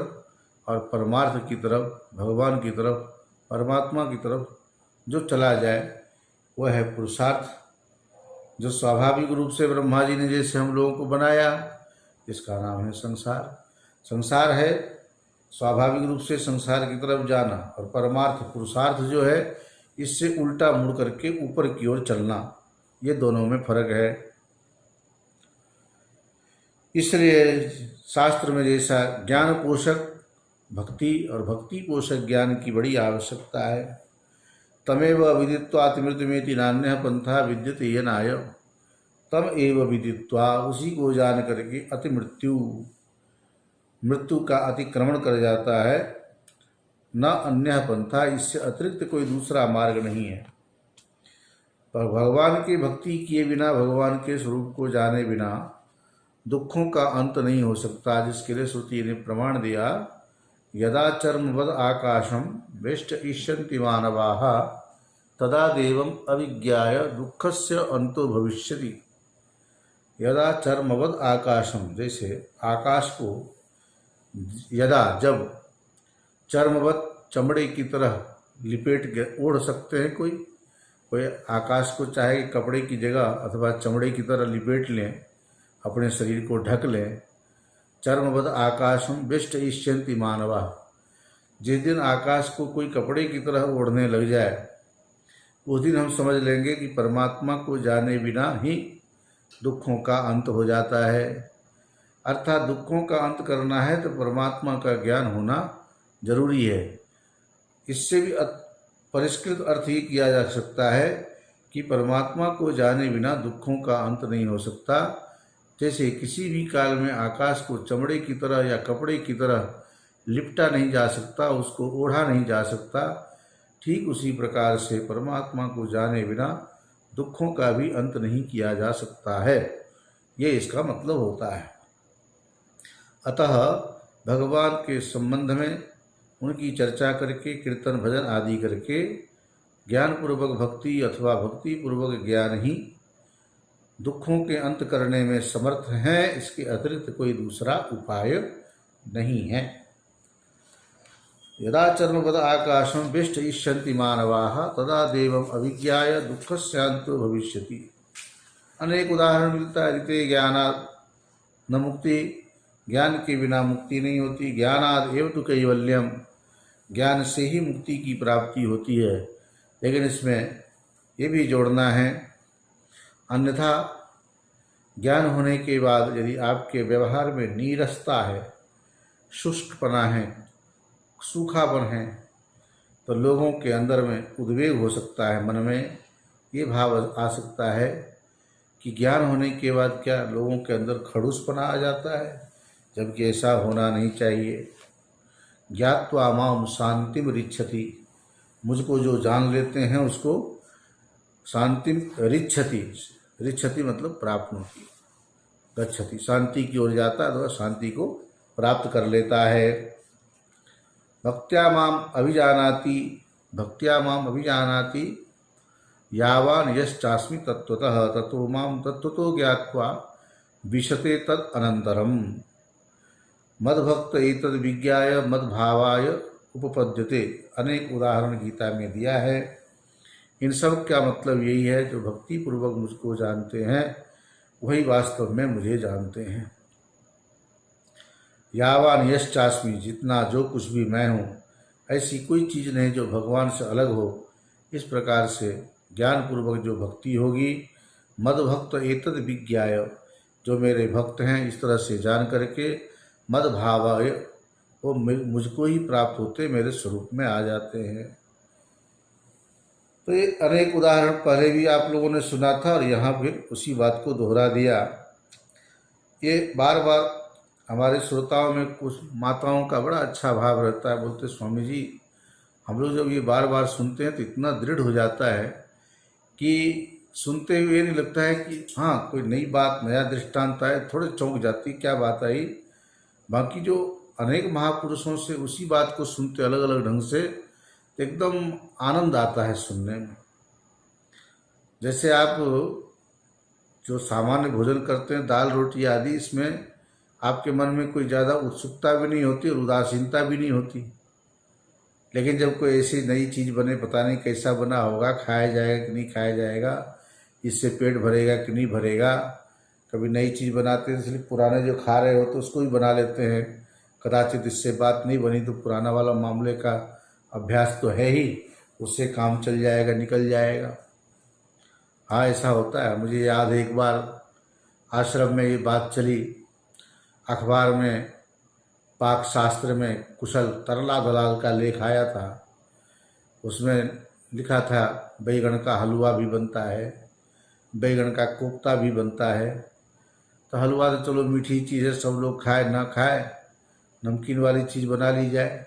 और परमार्थ की तरफ, भगवान की तरफ, परमात्मा की तरफ जो चला जाए वह है पुरुषार्थ, जो स्वाभाविक रूप से ब्रह्मा जी ने जैसे हम लोगों को बनाया, इसका नाम है संसार। संसार है स्वाभाविक रूप से संसार की तरफ जाना, और परमार्थ पुरुषार्थ जो है इससे उल्टा मुड़ करके ऊपर की ओर चलना। ये दोनों में फर्क है। इसलिए शास्त्र में जैसा ज्ञान पोषक भक्ति और भक्ति पोषक ज्ञान की बड़ी आवश्यकता है। तमेव विदित्वा अतिमृत्युमेति नान्यः पंथा विद्यते येनाय, तम एव विदित्वा उसी को जान करके अति मृत्यु का अतिक्रमण कर जाता है, न अन्य पंथा, इससे अतिरिक्त कोई दूसरा मार्ग नहीं है। पर भगवान की भक्ति किए बिना, भगवान के स्वरूप को जाने बिना दुखों का अंत नहीं हो सकता, जिसके लिए श्रुति ने प्रमाण दिया, यदा चर्मवद आकाशम वेष्ट ईष्यन्ति मानवाः तदा देवम अविज्ञाय दुःखस्य अंतो भविष्यति। यदा चर्मवद आकाशम, जैसे आकाश को यदा जब चर्मवत चमड़े की तरह लिपेट के ओढ़ सकते हैं, कोई आकाश को चाहे कपड़े की जगह अथवा चमड़े की तरह लिपेट लें, अपने शरीर को ढक लें। चर्मवद आकाशम वेष्ट ईष्यन्ति मानवा, जिस दिन आकाश को कोई कपड़े की तरह ओढ़ने लग जाए उस दिन हम समझ लेंगे कि परमात्मा को जाने बिना ही दुखों का अंत हो जाता है। अर्थात दुखों का अंत करना है तो परमात्मा का ज्ञान होना जरूरी है। इससे भी परिष्कृत अर्थ ही किया जा सकता है कि परमात्मा को जाने बिना दुखों का अंत नहीं हो सकता। जैसे किसी भी काल में आकाश को चमड़े की तरह या कपड़े की तरह लिपटा नहीं जा सकता, उसको ओढ़ा नहीं जा सकता, ठीक उसी प्रकार से परमात्मा को जाने बिना दुखों का भी अंत नहीं किया जा सकता है। ये इसका मतलब होता है। अतः भगवान के संबंध में उनकी चर्चा करके, कीर्तन भजन आदि करके ज्ञानपूर्वक भक्ति अथवा भक्ति पूर्वक ज्ञान ही दुखों के अंत करने में समर्थ हैं। इसके अतिरिक्त कोई दूसरा उपाय नहीं है। यदा चर्मवद आकाशम वेष्ट ईष्यन्ति मानवाः तदा देवम अविज्ञाय दुःखस्यान्तो भविष्यति। अनेक उदाहरण मिलता है। ऋते ज्ञानात् न मुक्ति, ज्ञान के बिना मुक्ति नहीं होती। ज्ञानाद् एव तु कैवल्यम, ज्ञान से ही मुक्ति की प्राप्ति होती है। लेकिन इसमें ये भी जोड़ना है, अन्यथा ज्ञान होने के बाद यदि आपके व्यवहार में नीरसता है, शुष्कपना है, सूखापन है, तो लोगों के अंदर में उद्वेग हो सकता है। मन में ये भाव आ सकता है कि ज्ञान होने के बाद क्या लोगों के अंदर खड़ूसपना आ जाता है, जबकि ऐसा होना नहीं चाहिए। ज्ञात्वा माम शांतिम रिच्छति, मुझको जो जान लेते हैं उसको शांतिम रिच्छति, रिच्छति मतलब प्राप्नोति, गच्छति, शांति की ओर जाता है तो शांति को प्राप्त कर लेता है। भक्त्या माम अभिजानाति, भक्त्या माम अभिजानाति यावान यश्चास्मि तत्त्वतः ततो माम तत्त्वतो ज्ञात्वा विशते तद अनंतरम। मद्भक्त एतद विज्ञाय मद्भावाय उपपद्यते। अनेक उदाहरण गीता में दिया है। इन सब का मतलब यही है, जो भक्ति पूर्वक मुझको जानते हैं वही वास्तव में मुझे जानते हैं। यावान यश्चास्मि, जितना जो कुछ भी मैं हूँ, ऐसी कोई चीज़ नहीं जो भगवान से अलग हो। इस प्रकार से ज्ञानपूर्वक जो भक्ति होगी, मद्भक्त एतद विज्ञाय, जो मेरे भक्त हैं इस तरह से जान करके, मद्भावाय, वो मुझको ही प्राप्त होते, मेरे स्वरूप में आ जाते हैं। तो ये अनेक उदाहरण पहले भी आप लोगों ने सुना था और यहाँ फिर उसी बात को दोहरा दिया। ये बार बार हमारे श्रोताओं में कुछ माताओं का बड़ा अच्छा भाव रहता है, बोलते स्वामी जी हम लोग जब ये बार बार सुनते हैं तो इतना दृढ़ हो जाता है कि सुनते हुए ये नहीं लगता है कि हाँ कोई नई बात, नया दृष्टांत आए, थोड़े चौंक जाती क्या बात आई। बाकी जो अनेक महापुरुषों से उसी बात को सुनते अलग अलग ढंग से, एकदम आनंद आता है सुनने में। जैसे आप जो सामान्य भोजन करते हैं, दाल रोटी आदि, इसमें आपके मन में कोई ज़्यादा उत्सुकता भी नहीं होती और उदासीनता भी नहीं होती। लेकिन जब कोई ऐसी नई चीज़ बने, पता नहीं कैसा बना होगा, खाया जाएगा कि नहीं खाया जाएगा, इससे पेट भरेगा कि नहीं भरेगा। कभी नई चीज़ बनाते हैं इसलिए पुराने जो खा रहे हो तो उसको भी बना लेते हैं, कदाचित इससे बात नहीं बनी तो पुराना वाला मामले का अभ्यास तो है ही, उससे काम चल जाएगा, निकल जाएगा। हाँ ऐसा होता है। मुझे याद है एक बार आश्रम में ये बात चली, अखबार में पाक शास्त्र में कुशल तरला दलाल का लेख आया था। उसमें लिखा था बैगन का हलवा भी बनता है, बैगन का कोफ्ता भी बनता है। तो हलवा तो चलो मीठी चीज़ है, सब लोग खाए ना खाए, नमकीन वाली चीज़ बना ली जाए।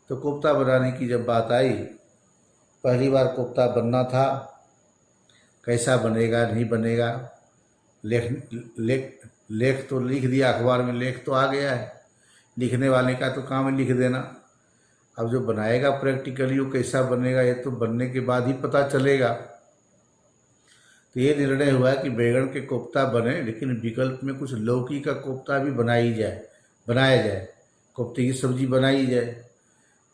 तो कोफ्ता बनाने की जब बात आई, पहली बार कोफ्ता बनना था, कैसा बनेगा नहीं बनेगा, लेख तो लिख दिया अखबार में, लेख तो आ गया है, लिखने वाले का तो काम है लिख देना। अब जो बनाएगा प्रैक्टिकली वो कैसा बनेगा ये तो बनने के बाद ही पता चलेगा। तो ये निर्णय हुआ कि बैगन के कोफ्ता बने, लेकिन विकल्प में कुछ लौकी का कोफ्ता भी बनाया जाए, कोफ्ते की सब्जी बनाई जाए,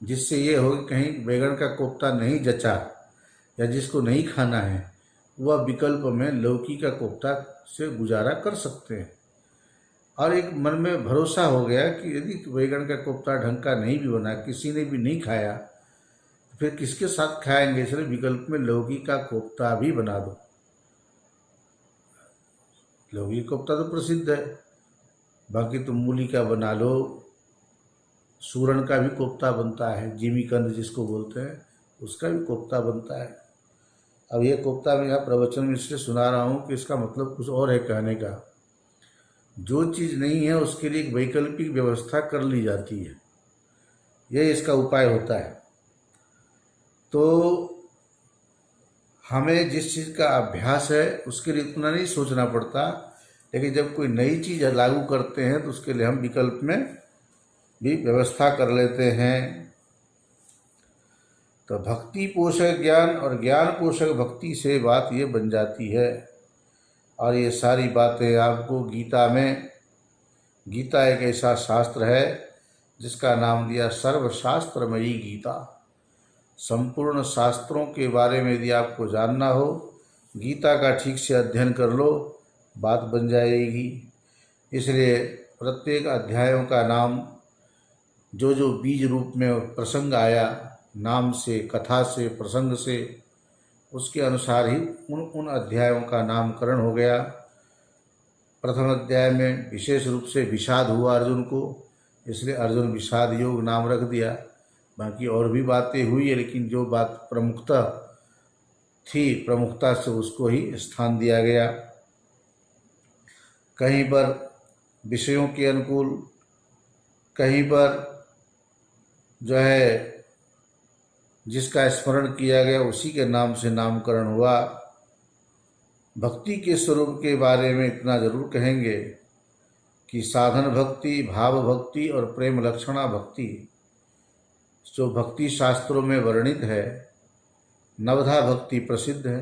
जिससे ये हो कि कहीं बैगन का कोफ्ता नहीं जचा या जिसको नहीं खाना है वह विकल्प में लौकी का कोफ्ता से गुजारा कर सकते हैं। और एक मन में भरोसा हो गया कि यदि बैगन का कोफ्ता ढंग का नहीं भी बना, किसी ने भी नहीं खाया, तो फिर किसके साथ खाएंगे, इसलिए विकल्प में लौकी का कोफ्ता भी बना दो। लौकी कोफ्ता तो प्रसिद्ध है, बाकी तो मूली का बना लो, सूरन का भी कोफ्ता बनता है, जिमीकंद जिसको बोलते हैं, उसका भी कोफ्ता बनता है। अब ये कोफ्ता मैं यहाँ प्रवचन में इसलिए सुना रहा हूँ कि इसका मतलब कुछ और है कहने का। जो चीज़ नहीं है उसके लिए एक वैकल्पिक व्यवस्था कर ली जाती है, यह इसका उपाय होता है। तो हमें जिस चीज़ का अभ्यास है उसके लिए इतना नहीं सोचना पड़ता, लेकिन जब कोई नई चीज़ लागू करते हैं तो उसके लिए हम विकल्प में भी व्यवस्था कर लेते हैं। तो भक्ति पोषक ज्ञान और ज्ञान पोषक भक्ति से बात ये बन जाती है। और ये सारी बातें आपको गीता एक ऐसा शास्त्र है जिसका नाम दिया सर्वशास्त्रमयी गीता। संपूर्ण शास्त्रों के बारे में यदि आपको जानना हो, गीता का ठीक से अध्ययन कर लो, बात बन जाएगी। इसलिए प्रत्येक अध्यायों का नाम जो जो बीज रूप में प्रसंग आया, नाम से, कथा से, प्रसंग से, उसके अनुसार ही उन अध्यायों का नामकरण हो गया। प्रथम अध्याय में विशेष रूप से विषाद हुआ अर्जुन को, इसलिए अर्जुन विषाद योग नाम रख दिया। बाकी और भी बातें हुई है, लेकिन जो बात प्रमुखता से उसको ही स्थान दिया गया। कहीं पर विषयों के अनुकूल, कहीं पर जो है जिसका स्मरण किया गया उसी के नाम से नामकरण हुआ। भक्ति के स्वरूप के बारे में इतना जरूर कहेंगे कि साधन भक्ति, भाव भक्ति और प्रेम लक्षणा भक्ति जो भक्ति शास्त्रों में वर्णित है, नवधा भक्ति प्रसिद्ध है।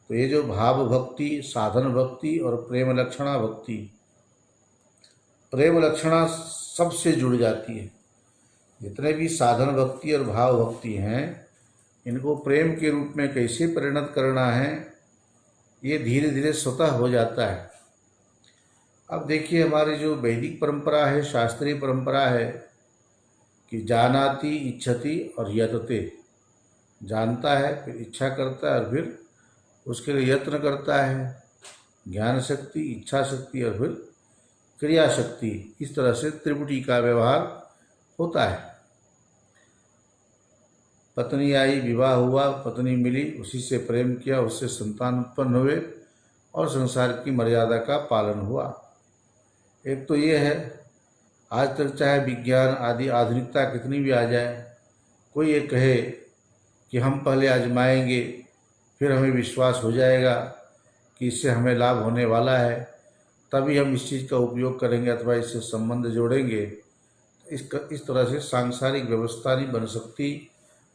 तो ये जो भाव भक्ति, साधन भक्ति और प्रेम लक्षणा भक्ति, प्रेम लक्षणा सबसे जुड़ जाती है। जितने भी साधन भक्ति और भाव भक्ति हैं, इनको प्रेम के रूप में कैसे परिणत करना है, ये धीरे धीरे स्वतः हो जाता है। अब देखिए, हमारी जो वैदिक परंपरा है, शास्त्रीय परंपरा है कि जानाति, इच्छति और यतते, जानता है फिर इच्छा करता है और फिर उसके लिए यत्न करता है। ज्ञान शक्ति, इच्छा शक्ति और फिर क्रिया शक्ति, इस तरह से त्रिपुटी का व्यवहार होता है। पत्नी आई, विवाह हुआ, पत्नी मिली, उसी से प्रेम किया, उससे संतान उत्पन्न हुए और संसार की मर्यादा का पालन हुआ। एक तो ये है, आज तक चाहे विज्ञान आदि आधुनिकता कितनी भी आ जाए, कोई ये कहे कि हम पहले आजमाएंगे फिर हमें विश्वास हो जाएगा कि इससे हमें लाभ होने वाला है, तभी हम इस चीज़ का उपयोग करेंगे अथवा इससे संबंध जोड़ेंगे। इस तरह से सांसारिक व्यवस्था नहीं बन सकती।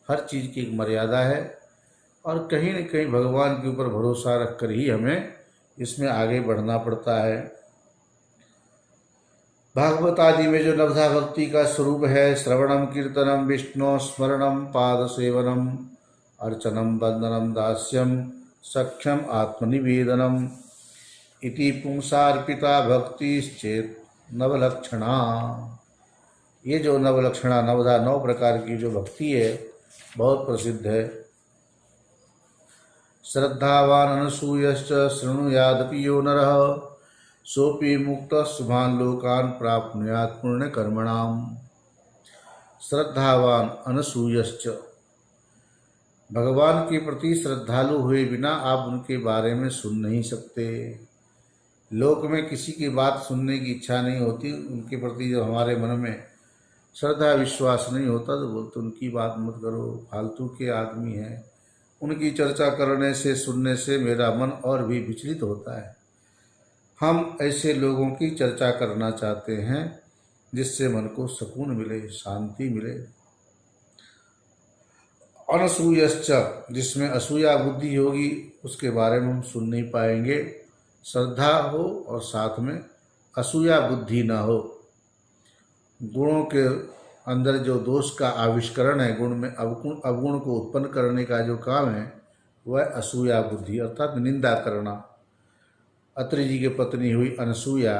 हर चीज़ की एक मर्यादा है और कहीं न कहीं भगवान के ऊपर भरोसा रखकर ही हमें इसमें आगे बढ़ना पड़ता है। भागवत आदि में जो नवधा भक्ति का स्वरूप है, श्रवणम कीर्तनम विष्णु स्मरणम पाद सेवनम अर्चनम वंदनम दास्यम सख्यम आत्मनिवेदनम इति पुंसार्पिता भक्तिश्चेत नवलक्षणा। ये जो नवलक्षणा, नवधा, 9 प्रकार की जो भक्ति है, बहुत प्रसिद्ध है। श्रद्धावान अनसूयश्च शृणुयादपि यो नरः सोपि मुक्तः शुभान् लोकान् प्राप्नुयात् पुण्य कर्मणाम्। श्रद्धावान अनसूयश्च, भगवान के प्रति श्रद्धालु हुए बिना आप उनके बारे में सुन नहीं सकते। लोक में किसी की बात सुनने की इच्छा नहीं होती, उनके प्रति जो हमारे मन में श्रद्धा विश्वास नहीं होता तो बोलते उनकी बात मत करो, फालतू के आदमी हैं। उनकी चर्चा करने से, सुनने से मेरा मन और भी विचलित होता है। हम ऐसे लोगों की चर्चा करना चाहते हैं जिससे मन को सुकून मिले, शांति मिले। अनसूयश्च, जिसमें असूया बुद्धि होगी उसके बारे में हम सुन नहीं पाएंगे। श्रद्धा हो और साथ में असूया बुद्धि ना हो। गुणों के अंदर जो दोष का आविष्करण है, गुण में अवगुण को उत्पन्न करने का जो काम है, वह असूया बुद्धि अर्थात निंदा करना। अत्रि जी की पत्नी हुई अनसूया,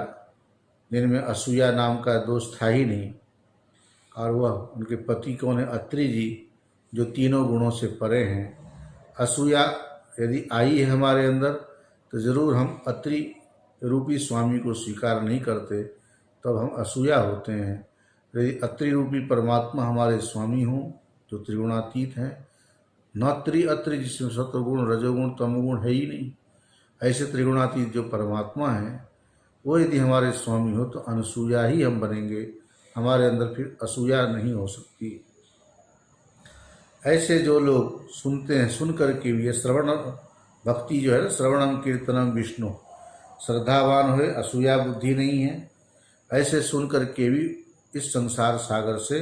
जिनमें असूया नाम का दोष था ही नहीं, और वह उनके पति कौन है? अत्रि जी, जो तीनों गुणों से परे हैं। असूया यदि आई है हमारे अंदर तो ज़रूर हम अत्रि रूपी स्वामी को स्वीकार नहीं करते, तब हम असूया होते हैं। यदि अत्रि रूपी परमात्मा हमारे स्वामी हों जो त्रिगुणातीत हैं, न अत्रि जिसमें सत्वगुण, रजोगुण, तमोगुण है ही नहीं, ऐसे त्रिगुणातीत जो परमात्मा हैं वो यदि हमारे स्वामी हो तो अनसूया ही हम बनेंगे। हमारे अंदर फिर असूया नहीं हो सकती। ऐसे जो लोग सुनते हैं, सुन करके भी, ये श्रवण भक्ति जो है ना, श्रवणम कीर्तनम विष्णु, श्रद्धावान हुए, असूया बुद्धि नहीं है, ऐसे सुन करके भी इस संसार सागर से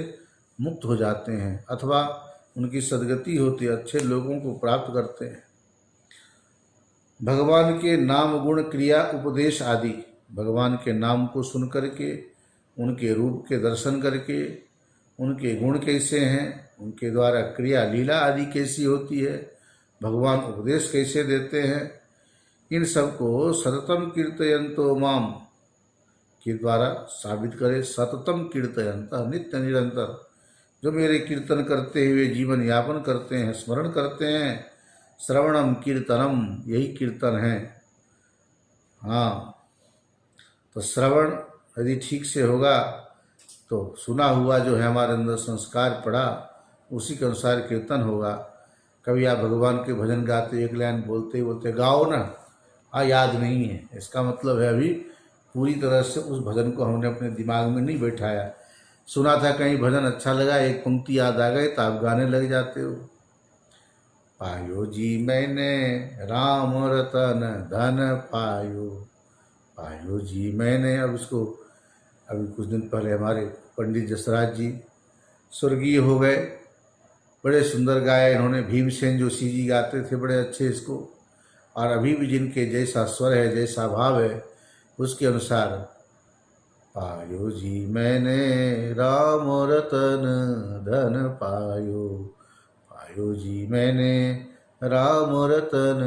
मुक्त हो जाते हैं अथवा उनकी सद्गति होती है, अच्छे लोगों को प्राप्त करते हैं। भगवान के नाम, गुण, क्रिया, उपदेश आदि, भगवान के नाम को सुन करके, उनके रूप के दर्शन करके, उनके गुण कैसे हैं, उनके द्वारा क्रिया लीला आदि कैसी होती है, भगवान उपदेश कैसे देते हैं, इन सब को सततम कीर्तयन्तो माम के द्वारा साबित करे। सततम कीर्तयन्त, नित्य निरंतर जो मेरे कीर्तन करते हुए जीवन यापन करते हैं, स्मरण करते हैं, श्रवणम कीर्तनम, यही कीर्तन है। हाँ, तो श्रवण यदि ठीक से होगा तो सुना हुआ जो है हमारे अंदर संस्कार पड़ा, उसी के अनुसार कीर्तन होगा। कभी आप भगवान के भजन गाते, एक लाइन बोलते बोलते गाओ ना, याद नहीं है, इसका मतलब है अभी पूरी तरह से उस भजन को हमने अपने दिमाग में नहीं बैठाया। सुना था, कहीं भजन अच्छा लगा, एक पंक्ति याद आ गई तो आप गाने लग जाते हो। पायो जी मैंने राम रतन धन पायो, पायो जी मैंने। अब इसको अभी कुछ दिन पहले हमारे पंडित जसराज जी स्वर्गीय हो गए, बड़े सुंदर गाया इन्होंने। भीमसेन जोशी जी गाते थे बड़े अच्छे इसको, और अभी भी जिनके जैसा स्वर है, जैसा भाव है, उसके अनुसार पायो जी मैंने राम रतन धन पायो, पायो जी मैंने राम रतन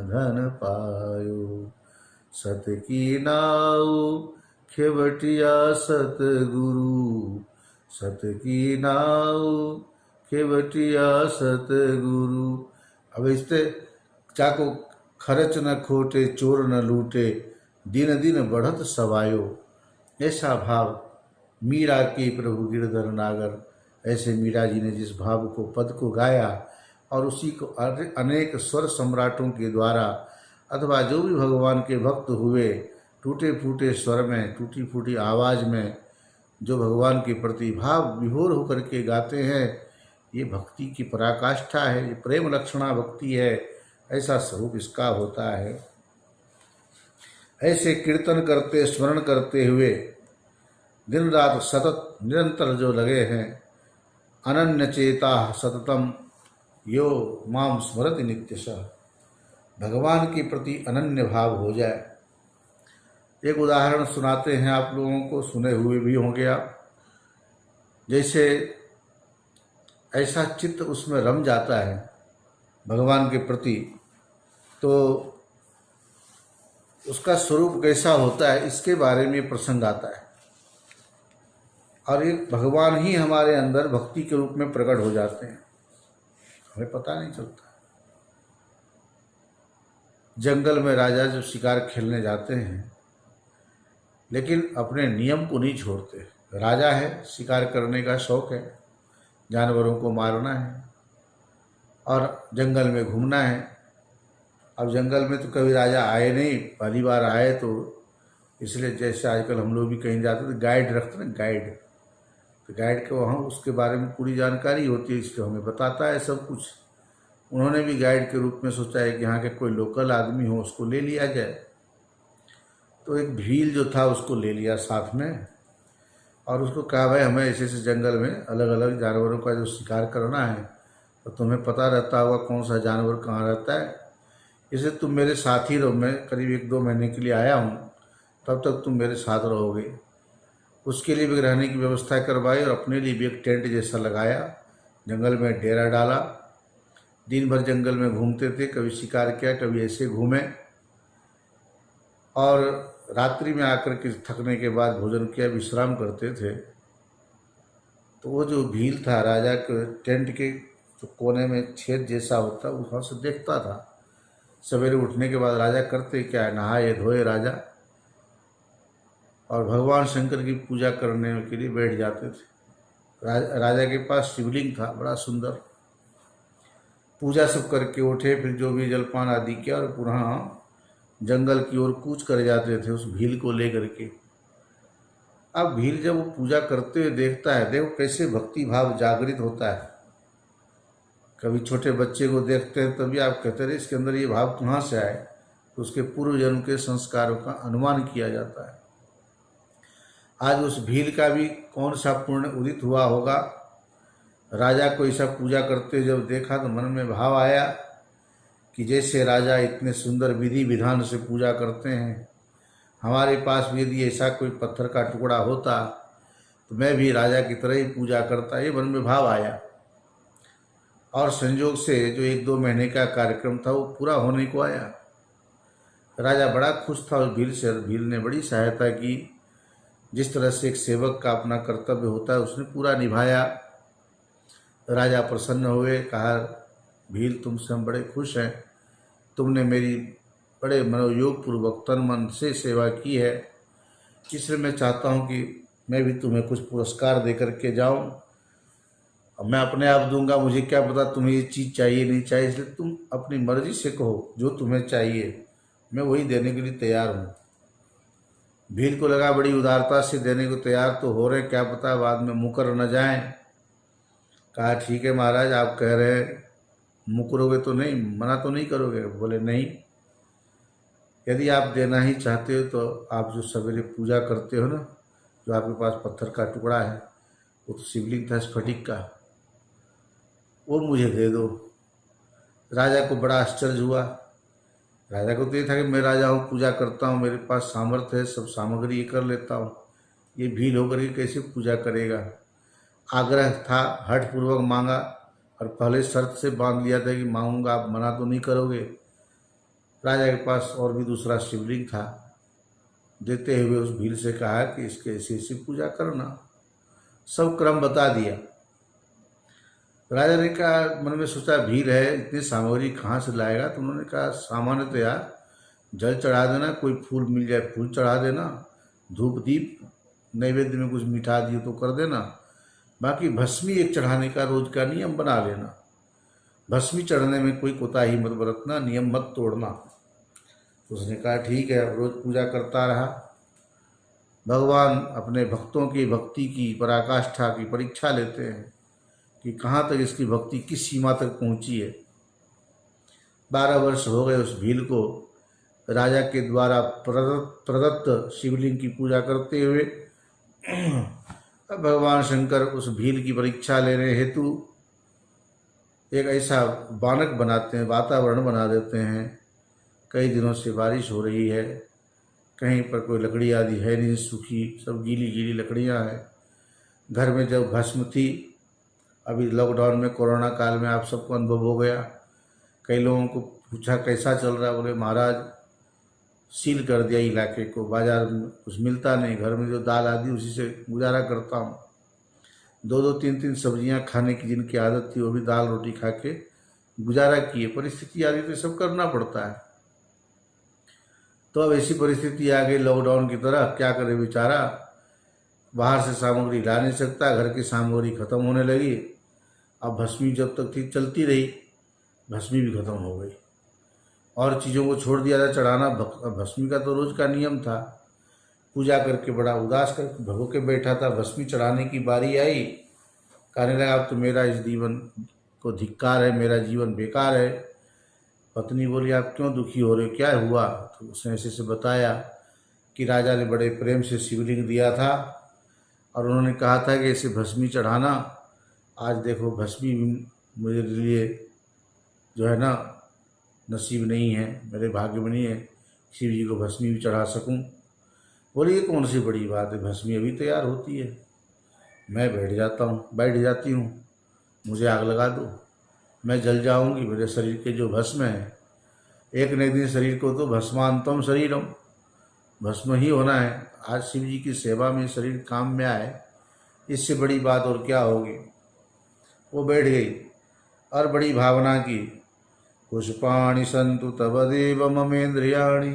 धन पायो। सत की नाऊ खेवटिया सतगुरु, सत की नाऊ खेवटिया सतगुरु। अब इससे चाको खर्च न खोटे चोर न लूटे, दिन दिन बढ़त सवायो। ऐसा भाव मीरा के प्रभु गिरधर नागर, ऐसे मीरा जी ने जिस भाव को पद को गाया और उसी को अनेक स्वर सम्राटों के द्वारा अथवा जो भी भगवान के भक्त हुए टूटे फूटे स्वर में, टूटी फूटी आवाज़ में जो भगवान के प्रति भाव विभोर होकर के गाते हैं, ये भक्ति की पराकाष्ठा है, ये प्रेम लक्षणा भक्ति है, ऐसा स्वरूप इसका होता है। ऐसे कीर्तन करते स्मरण करते हुए दिन रात सतत निरंतर जो लगे हैं, अनन्य चेता सततम यो माम स्मरति नित्यशः, भगवान के प्रति अनन्य भाव हो जाए। एक उदाहरण सुनाते हैं आप लोगों को, सुने हुए भी होंगे आप। जैसे ऐसा चित्त उसमें रम जाता है भगवान के प्रति, तो उसका स्वरूप कैसा होता है इसके बारे में प्रसंग आता है। और ये भगवान ही हमारे अंदर भक्ति के रूप में प्रकट हो जाते हैं, हमें पता नहीं चलता। जंगल में राजा जब शिकार खेलने जाते हैं, लेकिन अपने नियम को नहीं छोड़ते। राजा है, शिकार करने का शौक है, जानवरों को मारना है और जंगल में घूमना है। अब जंगल में तो कभी राजा आए नहीं, पहली बार आए, तो इसलिए जैसे आजकल हम लोग भी कहीं जाते तो गाइड रखते ना, गाइड, तो गाइड के वहाँ उसके बारे में पूरी जानकारी होती है, इसलिए हमें बताता है सब कुछ। उन्होंने भी गाइड के रूप में सोचा है कि यहाँ के कोई लोकल आदमी हो उसको ले लिया जाए। तो एक भील जो था उसको ले लिया साथ में और उसको कहा भाई हमें ऐसे ऐसे जंगल में अलग अलग जानवरों का जो शिकार करना है, तो तुम्हें पता रहता होगा कौन सा जानवर कहाँ रहता है, इसे तुम मेरे साथ ही रहो। मैं करीब 1-2 महीने के लिए आया हूँ, तब तक तुम मेरे साथ रहोगे। उसके लिए भी रहने की व्यवस्था करवाई और अपने लिए भी एक टेंट जैसा लगाया, जंगल में डेरा डाला। दिन भर जंगल में घूमते थे, कभी शिकार किया, कभी ऐसे घूमे, और रात्रि में आकर के थकने के बाद भोजन किया, विश्राम करते थे। तो वो जो भील था राजा के टेंट के जो कोने में छेद जैसा होता, वहाँ से देखता था। सवेरे उठने के बाद राजा करते क्या है, नहाए धोए राजा और भगवान शंकर की पूजा करने के लिए बैठ जाते थे। राजा के पास शिवलिंग था बड़ा सुंदर। पूजा सब करके उठे, फिर जो भी जलपान आदि किया और पुनः जंगल की ओर कूच कर जाते थे उस भील को लेकर के। अब भील जब वो पूजा करते हुए देखता है, देखो कैसे भक्ति भाव जागृत होता है। कभी छोटे बच्चे को देखते हैं तभी आप कहते रहे इसके अंदर ये भाव कहाँ से आए, तो उसके पूर्व जन्म के संस्कारों का अनुमान किया जाता है। आज उस भील का भी कौन सा पुण्य उदित हुआ होगा। राजा को ऐसा पूजा करते जब देखा तो मन में भाव आया कि जैसे राजा इतने सुंदर विधि विधान से पूजा करते हैं, हमारे पास भी यदि ऐसा कोई पत्थर का टुकड़ा होता तो मैं भी राजा की तरह ही पूजा करता। ये मन में भाव आया और संयोग से जो 1-2 महीने का कार्यक्रम था वो पूरा होने को आया। राजा बड़ा खुश था उस भील से। भील ने बड़ी सहायता की, जिस तरह से एक सेवक का अपना कर्तव्य होता है उसने पूरा निभाया। राजा प्रसन्न हुए, कहा भील तुमसे हम बड़े खुश हैं, तुमने मेरी बड़े मनोयोग पूर्वक तन मन से सेवा की है, इसलिए मैं चाहता हूँ कि मैं भी तुम्हें कुछ पुरस्कार दे करके जाऊँ। अब मैं अपने आप दूंगा, मुझे क्या पता तुम्हें ये चीज़ चाहिए नहीं चाहिए, इसलिए तुम अपनी मर्जी से कहो जो तुम्हें चाहिए, मैं वही देने के लिए तैयार हूँ। भील को लगा बड़ी उदारता से देने को तैयार तो हो रहे, क्या पता बाद में मुकर न जाएं। कहा ठीक है महाराज, आप कह रहे हैं मुकरोगे तो नहीं, मना तो नहीं करोगे? बोले नहीं। यदि आप देना ही चाहते हो तो आप जो सवेरे पूजा करते हो ना, जो आपके पास पत्थर का टुकड़ा है, वो तो शिवलिंग था स्फटिक का, वो मुझे दे दो। राजा को बड़ा आश्चर्य हुआ। राजा को तो ये था कि मैं राजा हूँ, पूजा करता हूँ, मेरे पास सामर्थ्य है, सब सामग्री ये कर लेता हूँ, ये भील होकर के कैसे पूजा करेगा। आग्रह था, हठपूर्वक मांगा, और पहले शर्त से बांध लिया था कि मांगूंगा, आप मना तो नहीं करोगे। राजा के पास और भी दूसरा शिवलिंग था। देते हुए उस भील से कहा कि इसके ऐसी ऐसी पूजा करना, सब क्रम बता दिया। राजा ने कहा, मन में सोचा भील है, इतनी सामग्री कहाँ से लाएगा। तो उन्होंने कहा सामान्यतया जल चढ़ा देना, कोई फूल मिल जाए फूल चढ़ा देना, धूप दीप नैवेद्य में कुछ मिठा दियो तो कर देना, बाकी भस्मी एक चढ़ाने का रोज का नियम बना लेना। भस्मी चढ़ने में कोई कोताही मत बरतना, नियम मत तोड़ना। उसने कहा ठीक है। अब रोज पूजा करता रहा। भगवान अपने भक्तों की भक्ति की पराकाष्ठा की परीक्षा लेते हैं कि कहाँ तक इसकी भक्ति किस सीमा तक पहुँची है। 12 वर्ष हो गए उस भील को राजा के द्वारा प्रदत्त शिवलिंग की पूजा करते हुए। अब भगवान शंकर उस भील की परीक्षा लेने हेतु एक ऐसा बानक बनाते हैं, वातावरण बना देते हैं। कई दिनों से बारिश हो रही है, कहीं पर कोई लकड़ी आदि है नहीं, सूखी सब गीली गीली लकड़ियां हैं। घर में जब भस्म थी, अभी लॉकडाउन में कोरोना काल में आप सबको अनुभव हो गया। कई लोगों को पूछा कैसा चल रहा है, बोले महाराज सील कर दिया इलाके को, बाजार में कुछ मिलता नहीं, घर में जो दाल आदि उसी से गुजारा करता हूँ। 2-2 3-3 सब्जियां खाने की जिनकी आदत थी वो भी दाल रोटी खा के गुजारा किए। परिस्थिति आदि तो सब करना पड़ता है। तो अब ऐसी परिस्थिति आ गई लॉकडाउन की तरह, क्या करे बेचारा, बाहर से सामग्री ला नहीं सकता, घर की सामग्री खत्म होने लगी। अब भस्मी जब तक थी चलती रही, भस्मी भी खत्म हो गई और चीज़ों को छोड़ दिया था चढ़ाना। भस्मी का तो रोज का नियम था। पूजा करके बड़ा उदास करके भगो के बैठा था। भस्मी चढ़ाने की बारी आई, कहने लगा अब तो मेरा इस जीवन को धिक्कार है, मेरा जीवन बेकार है। पत्नी बोली आप क्यों दुखी हो रहे हो, क्या हुआ? तो उसने ऐसे से बताया कि राजा ने बड़े प्रेम से शिवलिंग दिया था और उन्होंने कहा था कि इसे भस्मी चढ़ाना। आज देखो भस्मी मेरे लिए जो है ना नसीब नहीं है, मेरे भाग्य में नहीं है शिव जी को भस्मी भी चढ़ा सकूं। बोले ये कौन सी बड़ी बात है, भस्मी अभी तैयार होती है, मैं बैठ जाती हूँ, मुझे आग लगा दो, मैं जल जाऊंगी। मेरे शरीर के जो भस्म है, एक न एक दिन शरीर को तो भस्मांतम शरीरम, भस्म ही होना है। आज शिव जी की सेवा में शरीर काम में आए, इससे बड़ी बात और क्या होगी। वो बैठ गई और बड़ी भावना की, पुष्पाणि सन्तु तव देव ममेन्द्रियाणि,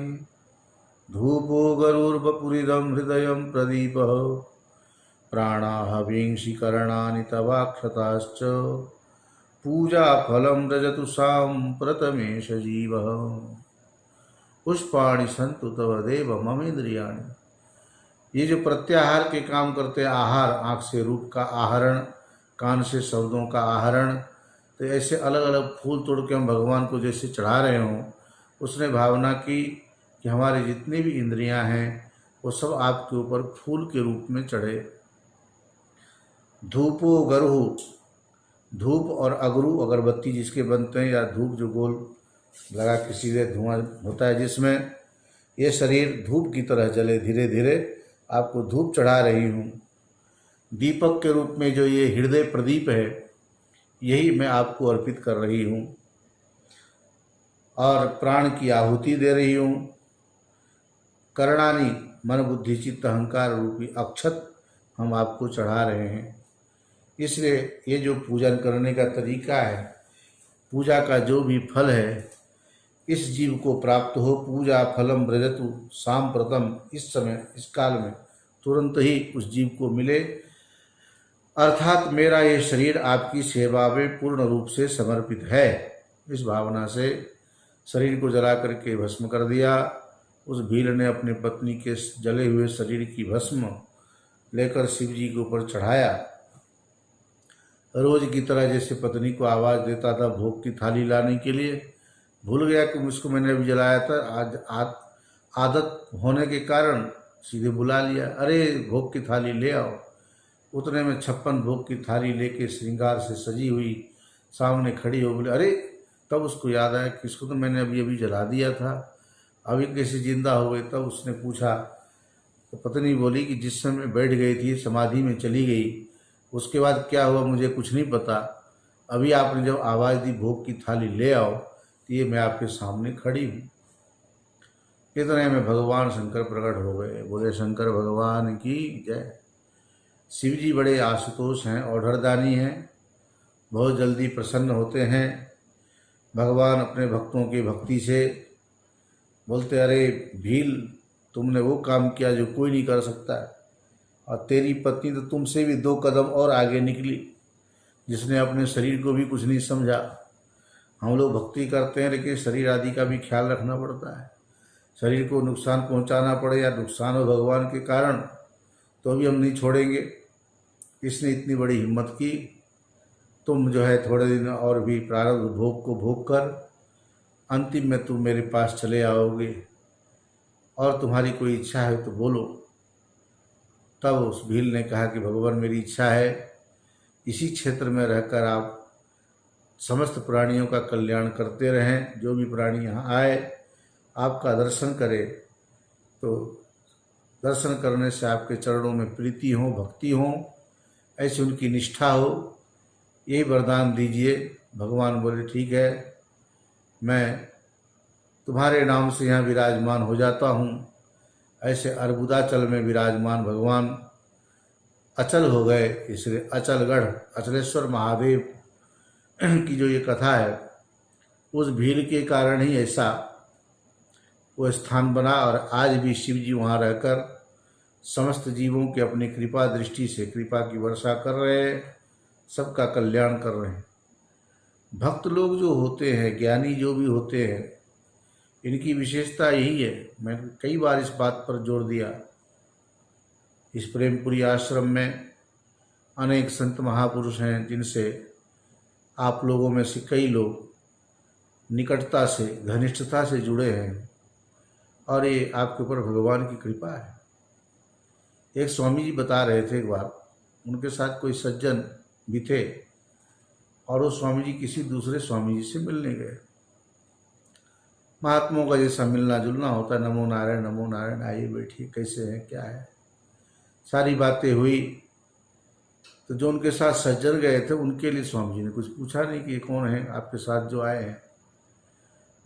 धूपो गरुर्वपुरिदं हृदयं प्रदीपः, प्राणाः विंशिकरणानि तवाक्षताश्च, पूजा फलं रजतु साम्प्रतमेश जीवः। पुष्पाणि सन्तु तव देव ममेन्द्रियाणि। ये जो प्रत्याहार के काम करते हैं, आहार, आँख से रूप का आहरण, कान से शब्दों का आहरण, तो ऐसे अलग अलग फूल तोड़ के हम भगवान को जैसे चढ़ा रहे हों, उसने भावना की कि हमारे जितनी भी इंद्रियां हैं वो सब आपके ऊपर फूल के रूप में चढ़े। धूपो गरुहु, धूप और अगरू अगरबत्ती जिसके बनते हैं, या धूप जो गोल लगा के सीधे धुआं होता है जिसमें, ये शरीर धूप की तरह जले। धीरे धीरे आपको धूप चढ़ा रही हूँ। दीपक के रूप में जो ये हृदय प्रदीप है, यही मैं आपको अर्पित कर रही हूँ और प्राण की आहुति दे रही हूँ। कर्णानी, मन बुद्धि चित्त अहंकार रूपी अक्षत हम आपको चढ़ा रहे हैं। इसलिए ये जो पूजन करने का तरीका है, पूजा का जो भी फल है, इस जीव को प्राप्त हो। पूजा फलम ब्रजतु सांप्रतम, इस समय इस काल में तुरंत ही उस जीव को मिले, अर्थात मेरा ये शरीर आपकी सेवा में पूर्ण रूप से समर्पित है। इस भावना से शरीर को जला करके भस्म कर दिया। उस भील ने अपनी पत्नी के जले हुए शरीर की भस्म लेकर शिव जी के ऊपर चढ़ाया। रोज की तरह जैसे पत्नी को आवाज़ देता था भोग की थाली लाने के लिए, भूल गया कि मुझको मैंने अभी जलाया था। आज आदत होने के कारण सीधे बुला लिया, अरे भोग की थाली ले आओ। उतने में 56 भोग की थाली लेके श्रृंगार से सजी हुई सामने खड़ी हो, बोले अरे। तब उसको याद आया कि इसको तो मैंने अभी अभी जला दिया था, अभी कैसे जिंदा हो गई। तब उसने पूछा तो पत्नी बोली कि जिस समय बैठ गई थी समाधि में चली गई, उसके बाद क्या हुआ मुझे कुछ नहीं पता। अभी आपने जब आवाज़ दी भोग की थाली ले आओ तो ये मैं आपके सामने खड़ी हूँ। इतने में भगवान शंकर प्रकट हो गए। बोले शंकर भगवान की जय। शिव जी बड़े आशुतोष हैं, औढ़रदानी हैं, बहुत जल्दी प्रसन्न होते हैं। भगवान अपने भक्तों की भक्ति से बोलते अरे भील, तुमने वो काम किया जो कोई नहीं कर सकता, और तेरी पत्नी तो तुमसे भी 2 कदम और आगे निकली, जिसने अपने शरीर को भी कुछ नहीं समझा। हम लोग भक्ति करते हैं लेकिन शरीर आदि का भी ख्याल रखना पड़ता है। शरीर को नुकसान पहुंचाना पड़े या नुकसान हो भगवान के कारण तो भी हम नहीं छोड़ेंगे। इसने इतनी बड़ी हिम्मत की, तुम जो है थोड़े दिन और भी प्रारब्ध भोग को भोग कर अंतिम में तुम मेरे पास चले आओगे, और तुम्हारी कोई इच्छा है तो बोलो। तब उस भील ने कहा कि भगवान मेरी इच्छा है इसी क्षेत्र में रहकर आप समस्त प्राणियों का कल्याण करते रहें, जो भी प्राणी यहाँ आए आपका दर्शन करे तो दर्शन करने से आपके चरणों में प्रीति हो, भक्ति हो, ऐसी उनकी निष्ठा हो, यही वरदान दीजिए। भगवान बोले ठीक है, मैं तुम्हारे नाम से यहाँ विराजमान हो जाता हूँ। ऐसे अर्बुदाचल में विराजमान भगवान अचल हो गए। इसलिए अचलगढ़ अचलेश्वर महादेव की जो ये कथा है, उस भील के कारण ही ऐसा वो स्थान बना, और आज भी शिव जी वहाँ रहकर समस्त जीवों की अपनी कृपा दृष्टि से कृपा की वर्षा कर रहे हैं, सबका कल्याण कर रहे हैं। भक्त लोग जो होते हैं, ज्ञानी जो भी होते हैं, इनकी विशेषता यही है। मैंने कई बार इस बात पर जोर दिया। इस प्रेमपुरी आश्रम में अनेक संत महापुरुष हैं जिनसे आप लोगों में से कई लोग निकटता से, घनिष्ठता से जुड़े हैं, और ये आपके ऊपर भगवान की कृपा है। एक स्वामी जी बता रहे थे, एक बार उनके साथ कोई सज्जन भी थे, और वो स्वामी जी किसी दूसरे स्वामी जी से मिलने गए। महात्माओं का जैसा मिलना जुलना होता है, नमो नारायण, आइए बैठिए, कैसे हैं, क्या है, सारी बातें हुई। तो जो उनके साथ सज्जन गए थे उनके लिए स्वामी जी ने कुछ पूछा नहीं कि ये कौन है आपके साथ जो आए हैं,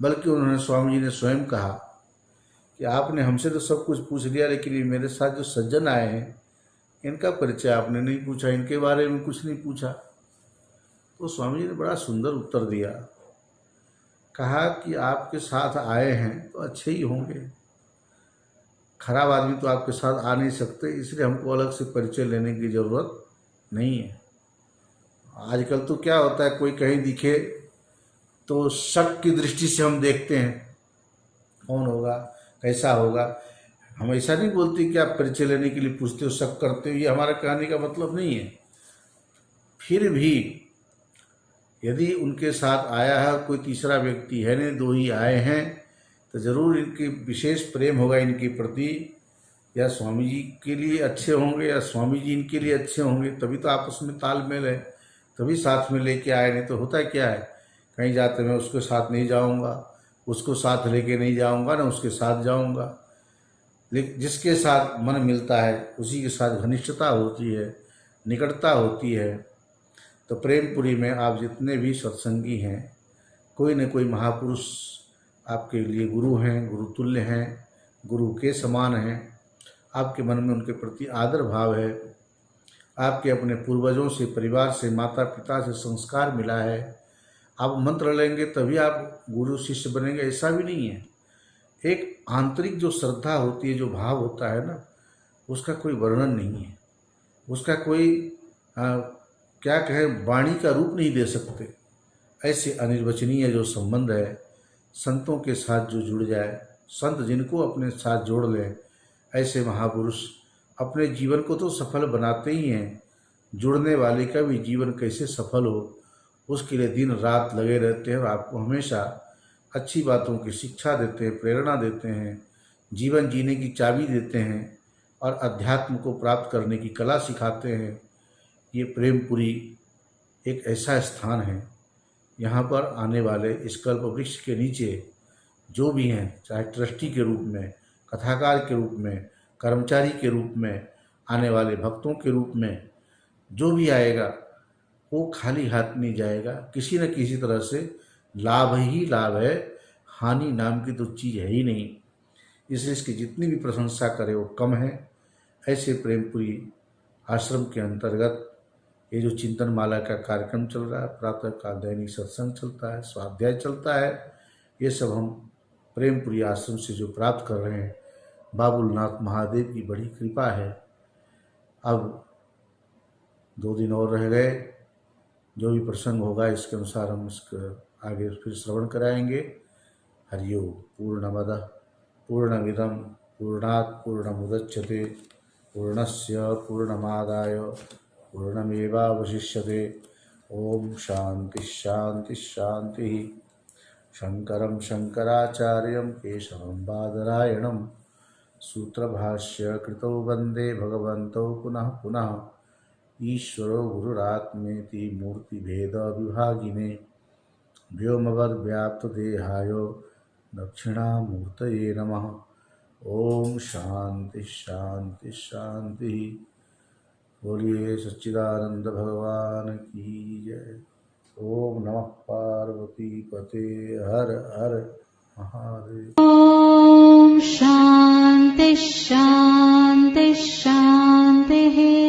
बल्कि उन्होंने स्वामी जी ने स्वयं कहा कि आपने हमसे तो सब कुछ पूछ लिया, लेकिन ये मेरे साथ जो सज्जन आए हैं इनका परिचय आपने नहीं पूछा, इनके बारे में कुछ नहीं पूछा। तो स्वामी जी ने बड़ा सुंदर उत्तर दिया, कहा कि आपके साथ आए हैं तो अच्छे ही होंगे, खराब आदमी तो आपके साथ आ नहीं सकते, इसलिए हमको अलग से परिचय लेने की ज़रूरत नहीं है। आजकल तो क्या होता है, कोई कहीं दिखे तो शक की दृष्टि से हम देखते हैं कौन होगा, कैसा होगा। हम ऐसा नहीं बोलते कि आप परिचय लेने के लिए पूछते हो, शक करते हो, ये हमारा कहने का मतलब नहीं है। फिर भी यदि उनके साथ आया है कोई तीसरा व्यक्ति है, नहीं 2 ही आए हैं, तो ज़रूर इनके विशेष प्रेम होगा इनके प्रति, या स्वामी जी के लिए अच्छे होंगे या स्वामी जी इनके लिए अच्छे होंगे, तभी तो आपस में तालमेल है, तभी साथ में लेके आए। नहीं तो होता क्या है, कहीं जाते मैं उसके साथ नहीं जाऊंगा, उसको साथ लेके नहीं जाऊंगा, ना उसके साथ जाऊंगा। लेकिन जिसके साथ मन मिलता है उसी के साथ घनिष्ठता होती है, निकटता होती है। तो प्रेमपुरी में आप जितने भी सत्संगी हैं, कोई न कोई महापुरुष आपके लिए गुरु हैं, गुरुतुल्य हैं, गुरु के समान हैं। आपके मन में उनके प्रति आदर भाव है, आपके अपने पूर्वजों से, परिवार से, माता पिता से संस्कार मिला है। आप मंत्र लेंगे तभी आप गुरु शिष्य बनेंगे, ऐसा भी नहीं है। एक आंतरिक जो श्रद्धा होती है, जो भाव होता है ना, उसका कोई वर्णन नहीं है, उसका कोई क्या कहें, वाणी का रूप नहीं दे सकते। ऐसे अनिर्वचनीय जो संबंध है, संतों के साथ जो जुड़ जाए, संत जिनको अपने साथ जोड़ लें, ऐसे महापुरुष अपने जीवन को तो सफल बनाते ही हैं, जुड़ने वाले का भी जीवन कैसे सफल हो, उसके लिए दिन रात लगे रहते हैं और आपको हमेशा अच्छी बातों की शिक्षा देते हैं, प्रेरणा देते हैं, जीवन जीने की चाबी देते हैं और अध्यात्म को प्राप्त करने की कला सिखाते हैं। ये प्रेमपुरी एक ऐसा स्थान है, यहाँ पर आने वाले इस कल्प वृक्ष के नीचे जो भी हैं, चाहे ट्रस्टी के रूप में, कथाकार के रूप में, कर्मचारी के रूप में, आने वाले भक्तों के रूप में, जो भी आएगा वो खाली हाथ नहीं जाएगा। किसी न किसी तरह से लाभ ही लाभ है, हानि नाम की तो चीज़ है ही नहीं। इसलिए इसकी जितनी भी प्रशंसा करे वो कम है। ऐसे प्रेमपुरी आश्रम के अंतर्गत ये जो चिंतन माला का कार्यक्रम चल रहा है, प्रातः काल दैनिक सत्संग चलता है, स्वाध्याय चलता है, ये सब हम प्रेमपुरी आश्रम से जो प्राप्त कर रहे हैं, बाबुलनाथ महादेव की बड़ी कृपा है। अब 2 दिन और रह गए, जो भी प्रसंग होगा इसके अनुसार हम इसका आगे फिर श्रवण कराएंगे। हरिओम। पूर्णमदः पूर्णमिदं पूर्णात् पूर्णमुदच्यते पूर्णस्य पूर्णमादाय पूर्णमेवावशिष्यते। ओम शांति शांति शांति। शंकरं शंकराचार्यं केशवं बादरायणं सूत्रभाष्य कृतौ वंदे भगवन्तौ पुनः पुनः। ईश्वरो गुरुरात्मेति मूर्तिभेद विभागिने व्योमवद्व्याप्तदेहाय दक्षिणामूर्तये नमः। ओम शांति शांति शांति। बोलिए सच्चिदानंद भगवान की जय। ओम नमः पार्वती पते हर हर महादेव। ॐ शान्ति शान्ति शान्तिः।